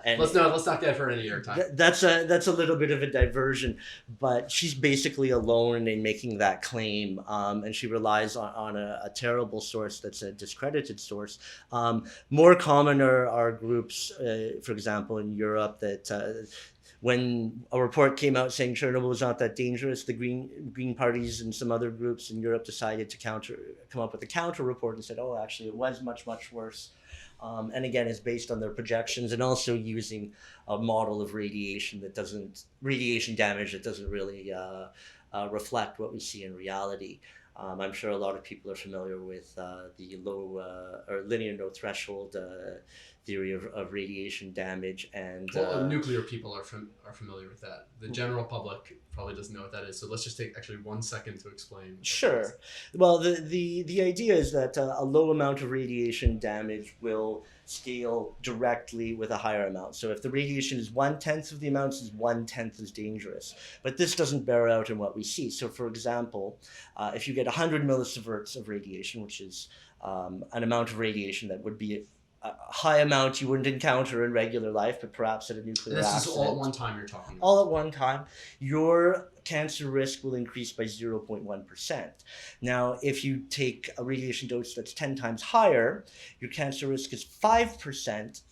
And let's not get her any airtime. That's a little bit of a diversion, but she's basically alone in making that claim, and she relies on a terrible source that's a discredited source. More common are groups, for example, in Europe that. When a report came out saying Chernobyl was not that dangerous, the Green parties and some other groups in Europe decided to come up with a counter report and said, oh, actually, it was much, much worse. And again, it's based on their projections and also using a model of radiation damage that doesn't really reflect what we see in reality. I'm sure a lot of people are familiar with the low or linear no threshold theory of radiation damage, and nuclear people are familiar with that. The general public probably doesn't know what that is. So let's just take actually 1 second to explain. Sure. Well, the idea is that a low amount of radiation damage will scale directly with a higher amount. So if the radiation is 1/10 of the amounts, is 1/10 as dangerous. But this doesn't bear out in what we see. So for example, if you get 100 millisieverts of radiation, which is an amount of radiation that would be a high amount you wouldn't encounter in regular life, but perhaps at a nuclear accident. This is all at one time you're talking about. All at one time. Your cancer risk will increase by 0.1%. Now, if you take a radiation dose that's 10 times higher, your cancer risk is 5%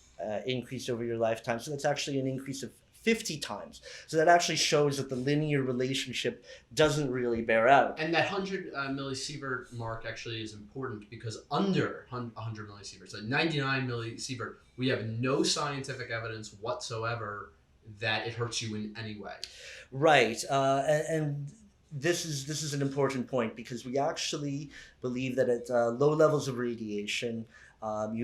increase over your lifetime. So that's actually an increase of 50 times. So that actually shows that the linear relationship doesn't really bear out. And that 100 millisievert mark actually is important because under 100 millisieverts, like 99 millisievert, we have no scientific evidence whatsoever that it hurts you in any way. Right. And this is an important point because we actually believe that at low levels of radiation,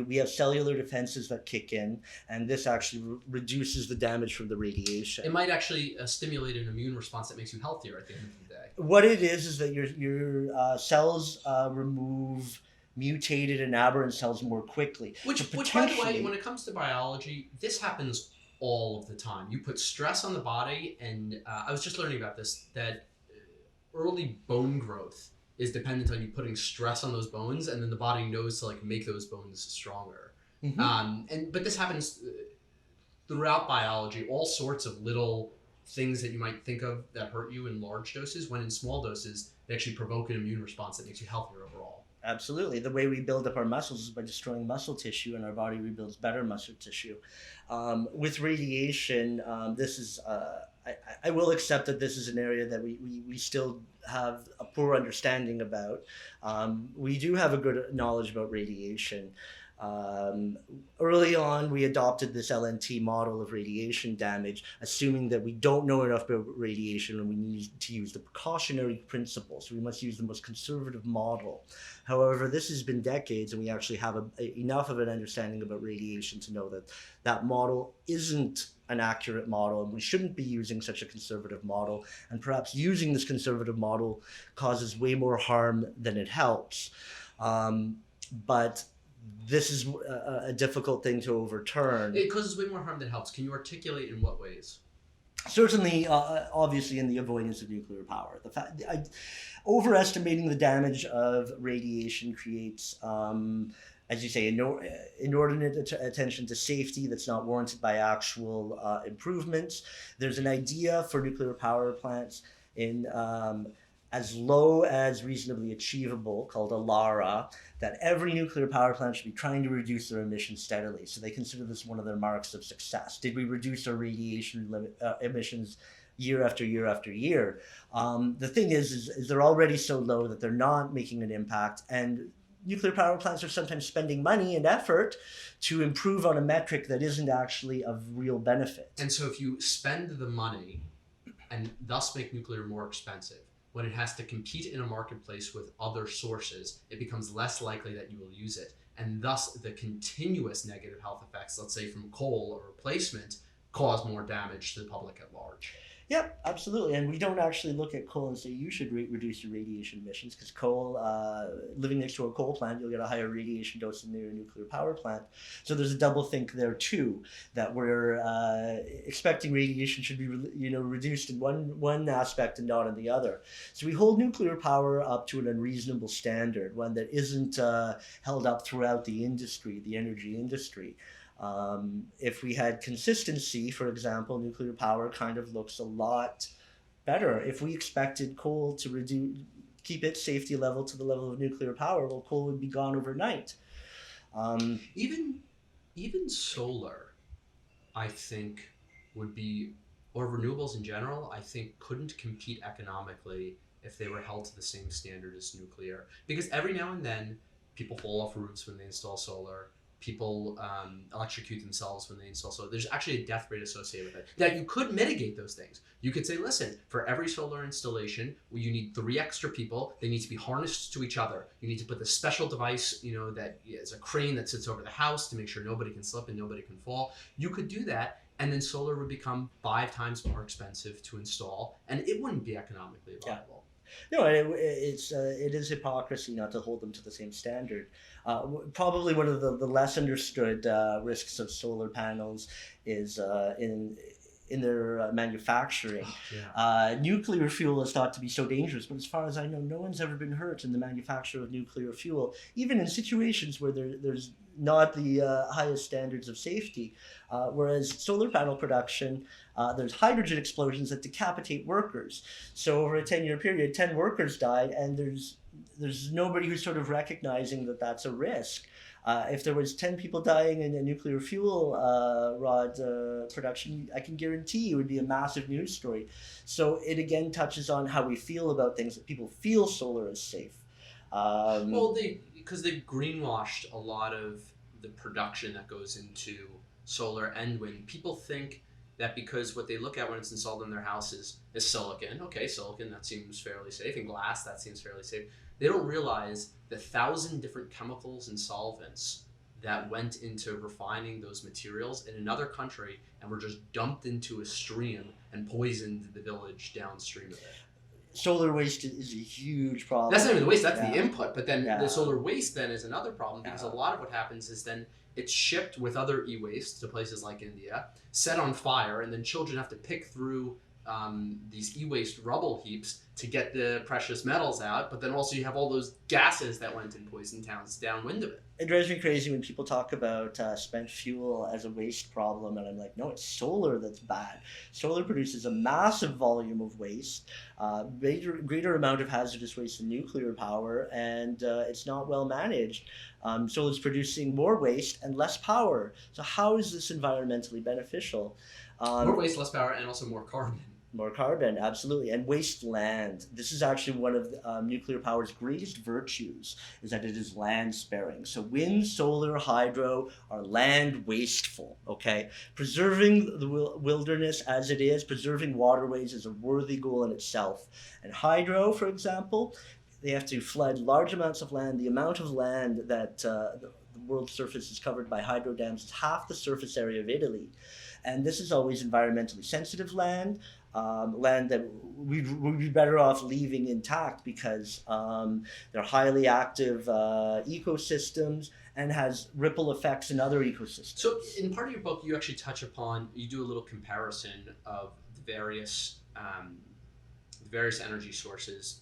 we have cellular defenses that kick in, and this actually reduces the damage from the radiation. It might actually stimulate an immune response that makes you healthier at the end of the day. What it is that your cells remove mutated and aberrant cells more quickly. Which, by the way, when it comes to biology, this happens all of the time. You put stress on the body, and I was just learning about this, that early bone growth is dependent on you putting stress on those bones, and then the body knows to make those bones stronger. Mm-hmm. But this happens throughout biology. All sorts of little things that you might think of that hurt you in large doses, when in small doses, they actually provoke an immune response that makes you healthier overall. Absolutely. The way we build up our muscles is by destroying muscle tissue, and our body rebuilds better muscle tissue. With radiation, this is... I will accept that this is an area that we still have a poor understanding about. We do have a good knowledge about radiation. Early on, we adopted this LNT model of radiation damage, assuming that we don't know enough about radiation and we need to use the precautionary principle. So we must use the most conservative model. However, this has been decades, and we actually have enough of an understanding about radiation to know that that model isn't an accurate model, and we shouldn't be using such a conservative model. And perhaps using this conservative model causes way more harm than it helps. But this is a difficult thing to overturn. It causes way more harm than helps. Can you articulate in what ways? Certainly, obviously, in the avoidance of nuclear power. Overestimating the damage of radiation creates, as you say, inordinate attention to safety that's not warranted by actual improvements. There's an idea for nuclear power plants in as low as reasonably achievable, called a LARA, that every nuclear power plant should be trying to reduce their emissions steadily. So they consider this one of their marks of success. Did we reduce our radiation emissions year after year after year? The thing is they're already so low that they're not making an impact, and nuclear power plants are sometimes spending money and effort to improve on a metric that isn't actually of real benefit. And so if you spend the money and thus make nuclear more expensive, when it has to compete in a marketplace with other sources, it becomes less likely that you will use it. And thus the continuous negative health effects, let's say from coal or replacement, cause more damage to the public at large. Yep, absolutely. And we don't actually look at coal and say you should reduce your radiation emissions, because coal, living next to a coal plant, you'll get a higher radiation dose than near a nuclear power plant. So there's a double think there too, that we're expecting radiation should be reduced in one aspect and not in the other. So we hold nuclear power up to an unreasonable standard, one that isn't held up throughout the industry, the energy industry. If we had consistency, for example, nuclear power kind of looks a lot better. If we expected coal to keep its safety level to the level of nuclear power, well, coal would be gone overnight. Even solar, I think, would be, or renewables in general, I think couldn't compete economically if they were held to the same standard as nuclear. Because every now and then, people fall off roofs when they install solar. People electrocute themselves when they install solar. There's actually a death rate associated with it. That you could mitigate those things. You could say, listen, for every solar installation, you need 3 extra people. They need to be harnessed to each other. You need to put this special device, that is a crane that sits over the house to make sure nobody can slip and nobody can fall. You could do that, and then solar would become 5 times more expensive to install, and it wouldn't be economically viable. No, it is hypocrisy not to hold them to the same standard. Probably one of the less understood risks of solar panels is in their manufacturing. Yeah. Nuclear fuel is thought to be so dangerous, but as far as I know, no one's ever been hurt in the manufacture of nuclear fuel, even in situations where there's not the highest standards of safety. Whereas solar panel production, there's hydrogen explosions that decapitate workers. So over a 10-year period, 10 workers died, and there's nobody who's sort of recognizing that that's a risk. If there was 10 people dying in a nuclear fuel rod production, I can guarantee it would be a massive news story. So it again touches on how we feel about things, that people feel solar is safe. Because they've greenwashed a lot of the production that goes into solar and wind. People think that because what they look at when it's installed in their houses is silicon. Okay, silicon, that seems fairly safe. And glass, that seems fairly safe. They don't realize the 1,000 different chemicals and solvents that went into refining those materials in another country and were just dumped into a stream and poisoned the village downstream of it. Solar waste is a huge problem. That's not even the waste, that's the input. But then the solar waste then is another problem, because a lot of what happens is then it's shipped with other e-waste to places like India, set on fire, and then children have to pick through these e-waste rubble heaps to get the precious metals out. But then also you have all those gases that went and poisoned towns downwind of it. It drives me crazy when people talk about spent fuel as a waste problem, and I'm like, no, it's solar that's bad. Solar produces a massive volume of waste, greater amount of hazardous waste than nuclear power, and it's not well managed. Solar's producing more waste and less power. So how is this environmentally beneficial? More waste, less power, and also more carbon. More carbon, absolutely, and waste land. This is actually one of nuclear power's greatest virtues, is that it is land sparing. So wind, solar, hydro are land wasteful, okay? Preserving the wilderness as it is, preserving waterways is a worthy goal in itself. And hydro, for example, they have to flood large amounts of land. The amount of land that the world's surface is covered by hydro dams is half the surface area of Italy. And this is always environmentally sensitive land, land that we'd be better off leaving intact because they're highly active ecosystems and has ripple effects in other ecosystems. So in part of your book, you actually touch upon, you do a little comparison of the various energy sources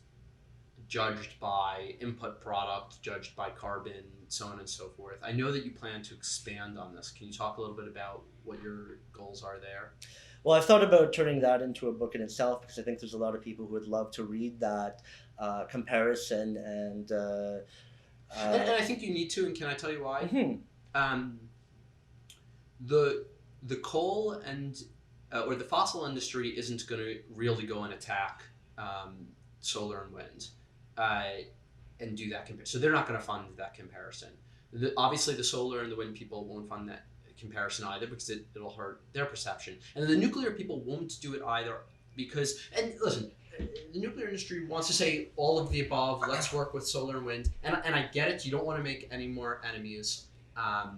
judged by input product, judged by carbon, so on and so forth. I know that you plan to expand on this. Can you talk a little bit about what your goals are there? Well, I've thought about turning that into a book in itself because I think there's a lot of people who would love to read that comparison and I think you need to, and can I tell you why? Mm-hmm. The coal and or the fossil industry isn't going to really go and attack solar and wind and do that comparison. So they're not going to fund that comparison. Obviously, the solar and the wind people won't fund that comparison either because it'll hurt their perception. And the nuclear people won't do it either because, and listen, the nuclear industry wants to say all of the above, let's work with solar and wind. And I get it, you don't want to make any more enemies. I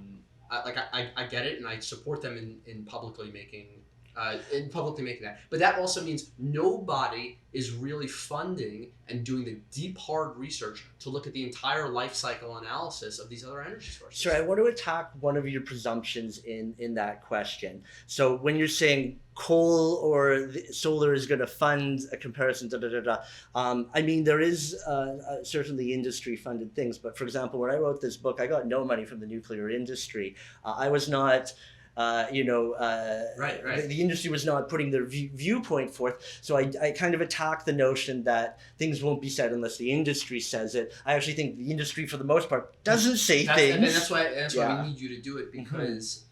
get it, and I support them in publicly making that. But that also means nobody is really funding and doing the deep, hard research to look at the entire life cycle analysis of these other energy sources. Sure, I want to attack one of your presumptions in that question. So when you're saying coal or solar is going to fund a comparison, I mean, there is certainly industry-funded things. But for example, when I wrote this book, I got no money from the nuclear industry. I was not... right. The industry was not putting their viewpoint forth. So I kind of attack the notion that things won't be said unless the industry says it. I actually think the industry, for the most part, doesn't say things. And that's why we need you to do it because,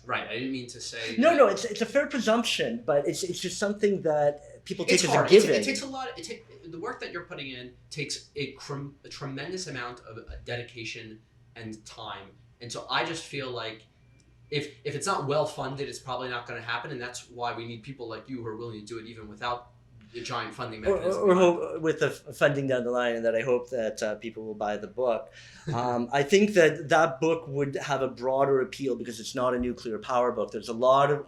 right, I didn't mean to say... No, it's a fair presumption, but it's just something that people take as a given. It takes a lot... the work that you're putting in takes a tremendous amount of dedication and time. And so I just feel like if it's not well funded, it's probably not going to happen, and that's why we need people like you who are willing to do it even without the giant funding mechanism. Or with the funding down the line, and that I hope that people will buy the book. I think that book would have a broader appeal because it's not a nuclear power book. There's a lot of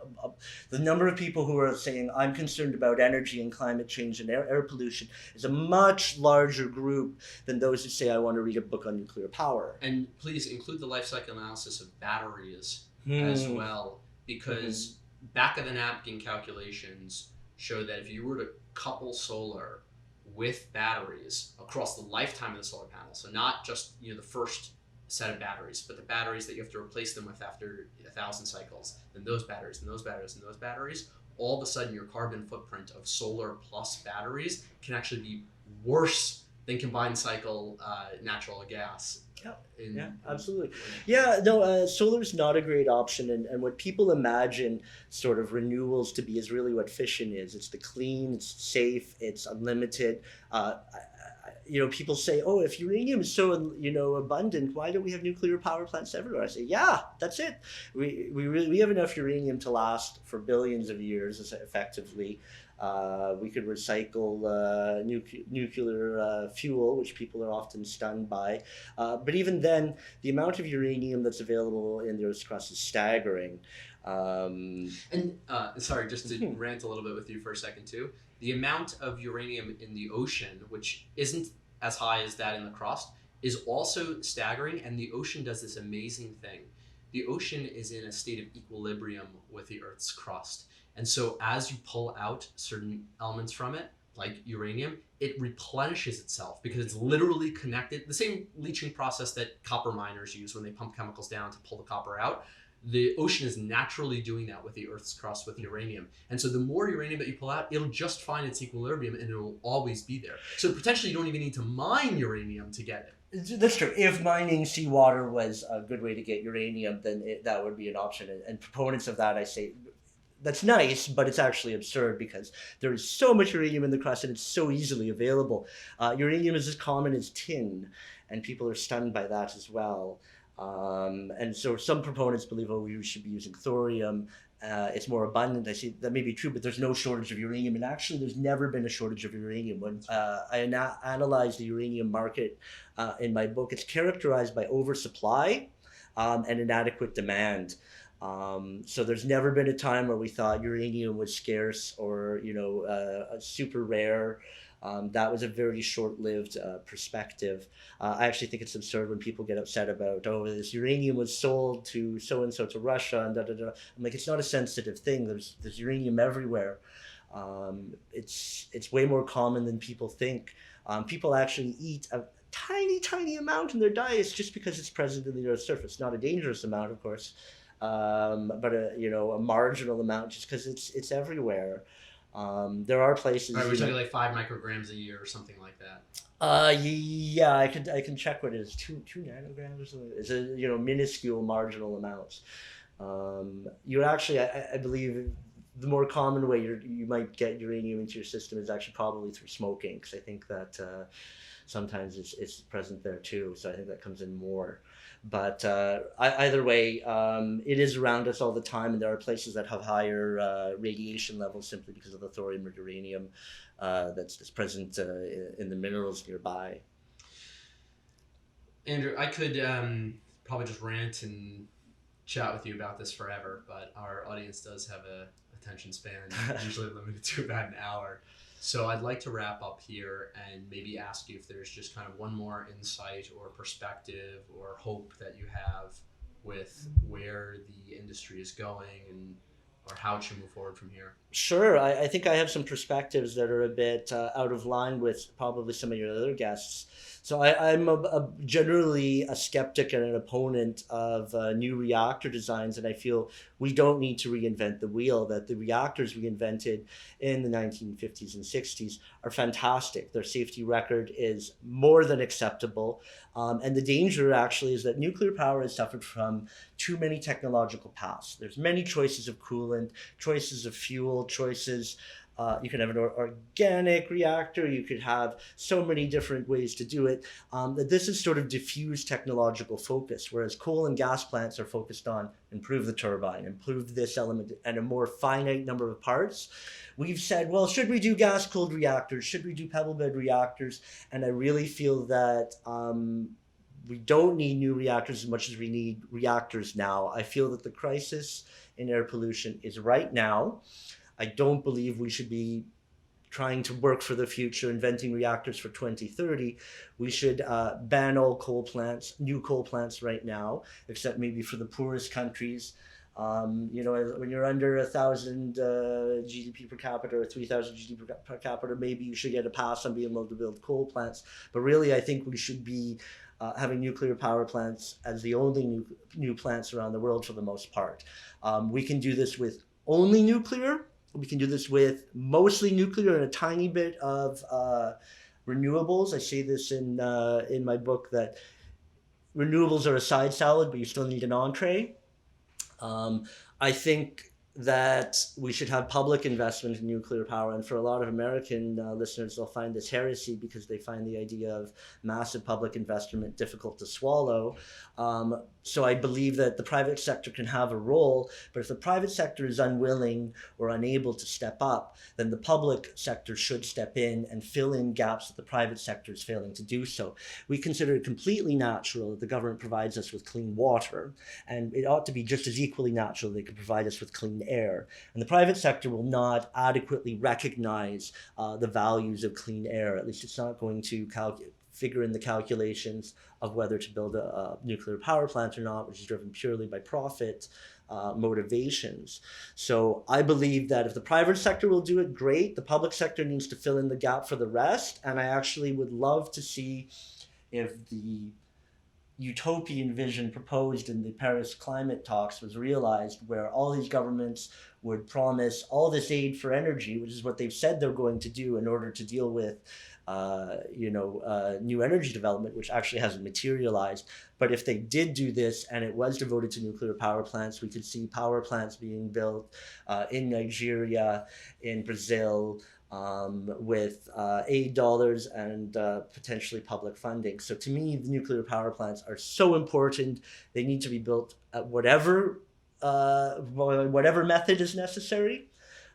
the number of people who are saying I'm concerned about energy and climate change and air pollution is a much larger group than those who say I want to read a book on nuclear power. And please include the life cycle analysis of batteries as well, because back of the napkin calculations show that if you were to couple solar with batteries across the lifetime of the solar panel, so not just the first set of batteries, but the batteries that you have to replace them with after 1,000 cycles, then those batteries, and those batteries, and those batteries, all of a sudden your carbon footprint of solar plus batteries can actually be worse than combined cycle natural gas. Absolutely. Solar is not a great option, and what people imagine sort of renewables to be is really what fission is. It's the clean, it's safe, it's unlimited. People say, oh, if uranium is so abundant, why don't we have nuclear power plants everywhere? I say, yeah, that's it. We have enough uranium to last for billions of years, effectively. We could recycle nuclear fuel, which people are often stunned by. But even then, the amount of uranium that's available in the Earth's crust is staggering. Sorry, just to rant a little bit with you for a second too. The amount of uranium in the ocean, which isn't as high as that in the crust, is also staggering. And the ocean does this amazing thing. The ocean is in a state of equilibrium with the Earth's crust. And so as you pull out certain elements from it, like uranium, it replenishes itself because it's literally connected. The same leaching process that copper miners use when they pump chemicals down to pull the copper out. The ocean is naturally doing that with the Earth's crust with uranium. And so the more uranium that you pull out, it'll just find its equilibrium and it'll always be there. So potentially you don't even need to mine uranium to get it. That's true. If mining seawater was a good way to get uranium, then that would be an option. And proponents of that, I say, that's nice, but it's actually absurd because there is so much uranium in the crust and it's so easily available. Uranium is as common as tin, and people are stunned by that as well. And so some proponents believe, oh, we should be using thorium. It's more abundant. I see that may be true, but there's no shortage of uranium. And actually, there's never been a shortage of uranium. When I analyzed the uranium market in my book, it's characterized by oversupply and inadequate demand. So there's never been a time where we thought uranium was scarce or, super rare. That was a very short-lived perspective. I actually think it's absurd when people get upset about, oh, this uranium was sold to so-and-so to Russia and da-da-da. I'm like, it's not a sensitive thing. There's uranium everywhere. It's way more common than people think. People actually eat a tiny amount in their diets just because it's present in the Earth's surface. Not a dangerous amount, of course, but a marginal amount just because it's everywhere. There are places. Right, we're talking like 5 micrograms a year or something like that. Yeah, I can check what it is. Two nanograms or something. It's a minuscule marginal amounts. You actually, I believe, the more common way you might get uranium into your system is actually probably through smoking, because I think that sometimes it's present there too. So I think that comes in more. But either way, it is around us all the time, and there are places that have higher radiation levels simply because of the thorium or uranium that's present in the minerals nearby. Andrew, I could probably just rant and chat with you about this forever, but our audience does have a attention span usually limited to about an hour. So I'd like to wrap up here and maybe ask you if there's just kind of one more insight or perspective or hope that you have with where the industry is going and or how it should move forward from here. Sure. I think I have some perspectives that are a bit out of line with probably some of your other guests. So I'm generally a skeptic and an opponent of new reactor designs, and I feel we don't need to reinvent the wheel, that the reactors we invented in the 1950s and 60s are fantastic. Their safety record is more than acceptable. And the danger actually is that nuclear power has suffered from too many technological paths. There's many choices of coolant, choices of fuel, choices. You could have an organic reactor. You could have so many different ways to do it. That this is sort of diffuse technological focus, whereas coal and gas plants are focused on improve the turbine, improve this element, and a more finite number of parts. We've said, well, should we do gas-cooled reactors? Should we do pebble bed reactors? And I really feel that we don't need new reactors as much as we need reactors now. I feel that the crisis in air pollution is right now. I don't believe we should be trying to work for the future, inventing reactors for 2030. We should ban all coal plants, new coal plants right now, except maybe for the poorest countries. When you're under 1,000 GDP per capita or 3,000 GDP per capita, maybe you should get a pass on being able to build coal plants. But really, I think we should be having nuclear power plants as the only new plants around the world for the most part. We can do this with only nuclear. We can do this with mostly nuclear and a tiny bit of renewables. I say this in my book that renewables are a side salad, but you still need an entree. I think that we should have public investment in nuclear power. And for a lot of American listeners, they'll find this heresy because they find the idea of massive public investment difficult to swallow. So I believe that the private sector can have a role, but if the private sector is unwilling or unable to step up, then the public sector should step in and fill in gaps that the private sector is failing to do so. We consider it completely natural that the government provides us with clean water, and it ought to be just as equally natural they could provide us with clean air. And the private sector will not adequately recognize the values of clean air. At least it's not going to figure in the calculations of whether to build a nuclear power plant or not, which is driven purely by profit motivations. So I believe that if the private sector will do it, great. The public sector needs to fill in the gap for the rest. And I actually would love to see if the utopian vision proposed in the Paris climate talks was realized, where all these governments would promise all this aid for energy, which is what they've said they're going to do in order to deal with new energy development, which actually hasn't materialized. But if they did do this and it was devoted to nuclear power plants, we could see power plants being built in Nigeria, in Brazil, with aid dollars and potentially public funding. So to me, the nuclear power plants are so important. They need to be built at whatever method is necessary.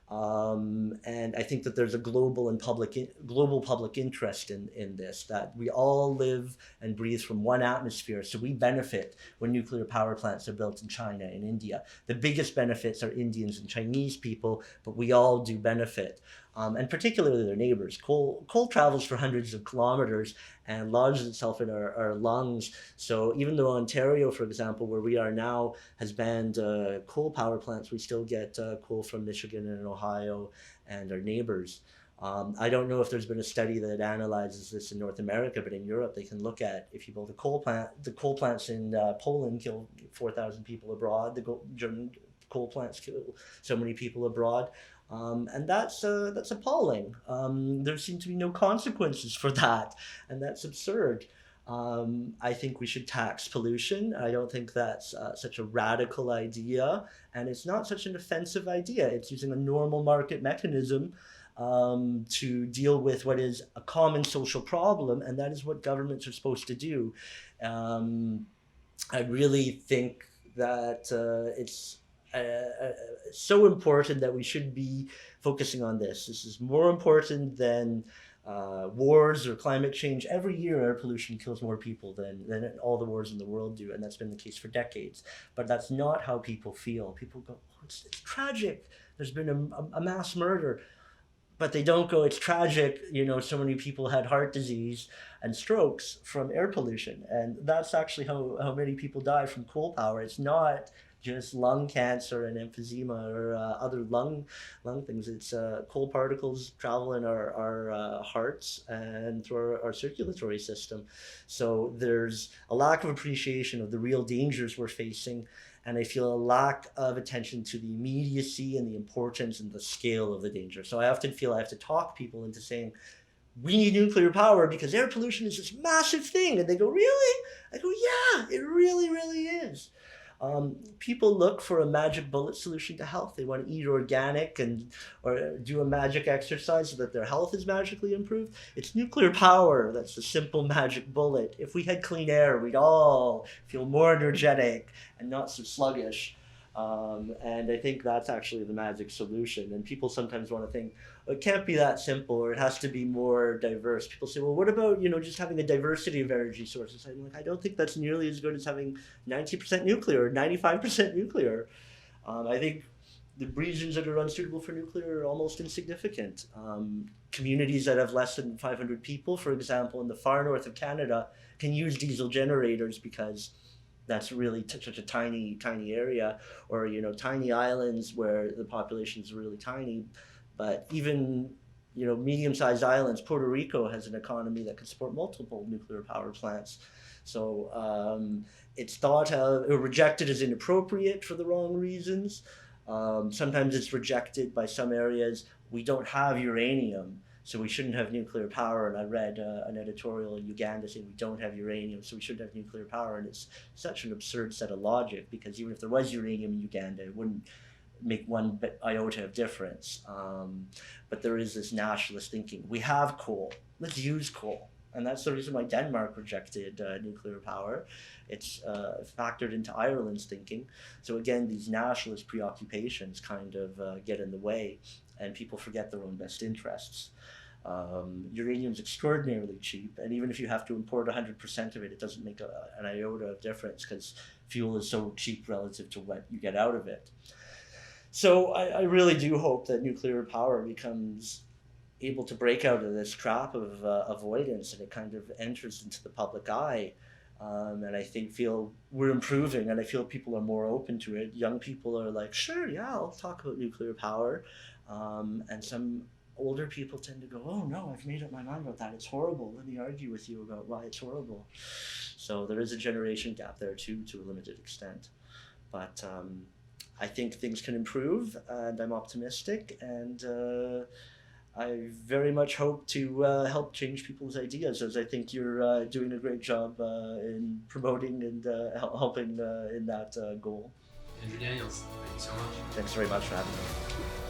And I think that there's a global public interest in this, that we all live and breathe from one atmosphere, so we benefit when nuclear power plants are built in China and India. The biggest benefits are Indians and Chinese people, but we all do benefit. And particularly their neighbors. Coal travels for hundreds of kilometers and lodges itself in our lungs. So even though Ontario, for example, where we are now, has banned coal power plants, we still get coal from Michigan and Ohio and our neighbors. I don't know if there's been a study that analyzes this in North America, but in Europe they can look at, if you build a coal plant, the coal plants in Poland kill 4,000 people abroad, the German coal plants kill so many people abroad. And that's appalling. There seem to be no consequences for that, and that's absurd. I think we should tax pollution. I don't think that's such a radical idea, and it's not such an offensive idea. It's using a normal market mechanism to deal with what is a common social problem, and that is what governments are supposed to do. I really think that it's so important that we should be focusing on this. This is more important than wars or climate change. Every year air pollution kills more people than all the wars in the world do, and that's been the case for decades. But that's not how people feel. People go, oh, it's tragic. There's been a mass murder. But they don't go, it's tragic, so many people had heart disease and strokes from air pollution. And that's actually how many people die from coal power. It's not just lung cancer and emphysema or other lung things. It's coal particles travel in our hearts and through our circulatory system. So there's a lack of appreciation of the real dangers we're facing. And I feel a lack of attention to the immediacy and the importance and the scale of the danger. So I often feel I have to talk people into saying, we need nuclear power because air pollution is this massive thing. And they go, really? I go, yeah, it really, really is. People look for a magic bullet solution to health. They want to eat organic or do a magic exercise so that their health is magically improved. It's nuclear power that's the simple magic bullet. If we had clean air, we'd all feel more energetic and not so sluggish. And I think that's actually the magic solution. And people sometimes want to think, it can't be that simple, or it has to be more diverse. People say, well, what about, just having a diversity of energy sources? I'm like, I don't think that's nearly as good as having 90% nuclear or 95% nuclear. I think the regions that are unsuitable for nuclear are almost insignificant. Communities that have less than 500 people, for example, in the far north of Canada, can use diesel generators because that's really such a tiny area, or tiny islands where the population is really tiny. But even medium-sized islands, Puerto Rico has an economy that can support multiple nuclear power plants. So it's thought of or rejected as inappropriate for the wrong reasons. Sometimes it's rejected by some areas. We don't have uranium, so we shouldn't have nuclear power. And I read an editorial in Uganda saying we don't have uranium, so we shouldn't have nuclear power. And it's such an absurd set of logic, because even if there was uranium in Uganda, it wouldn't make one iota of difference. But there is this nationalist thinking. We have coal. Let's use coal. And that's the reason why Denmark rejected nuclear power. It's factored into Ireland's thinking. So again, these nationalist preoccupations kind of get in the way, and people forget their own best interests. Uranium is extraordinarily cheap, and even if you have to import 100% of it, it doesn't make an iota of difference, because fuel is so cheap relative to what you get out of it. So I really do hope that nuclear power becomes able to break out of this trap of avoidance, and it kind of enters into the public eye. And I feel we're improving, and I feel people are more open to it. Young people are like, sure, yeah, I'll talk about nuclear power. And some older people tend to go, oh no, I've made up my mind about that. It's horrible. Let me argue with you about why it's horrible. So there is a generation gap there too, to a limited extent. But I think things can improve, and I'm optimistic, and I very much hope to help change people's ideas, as I think you're doing a great job in promoting and helping in that goal. Andrew Daniels, thank you so much. Thanks very much for having me.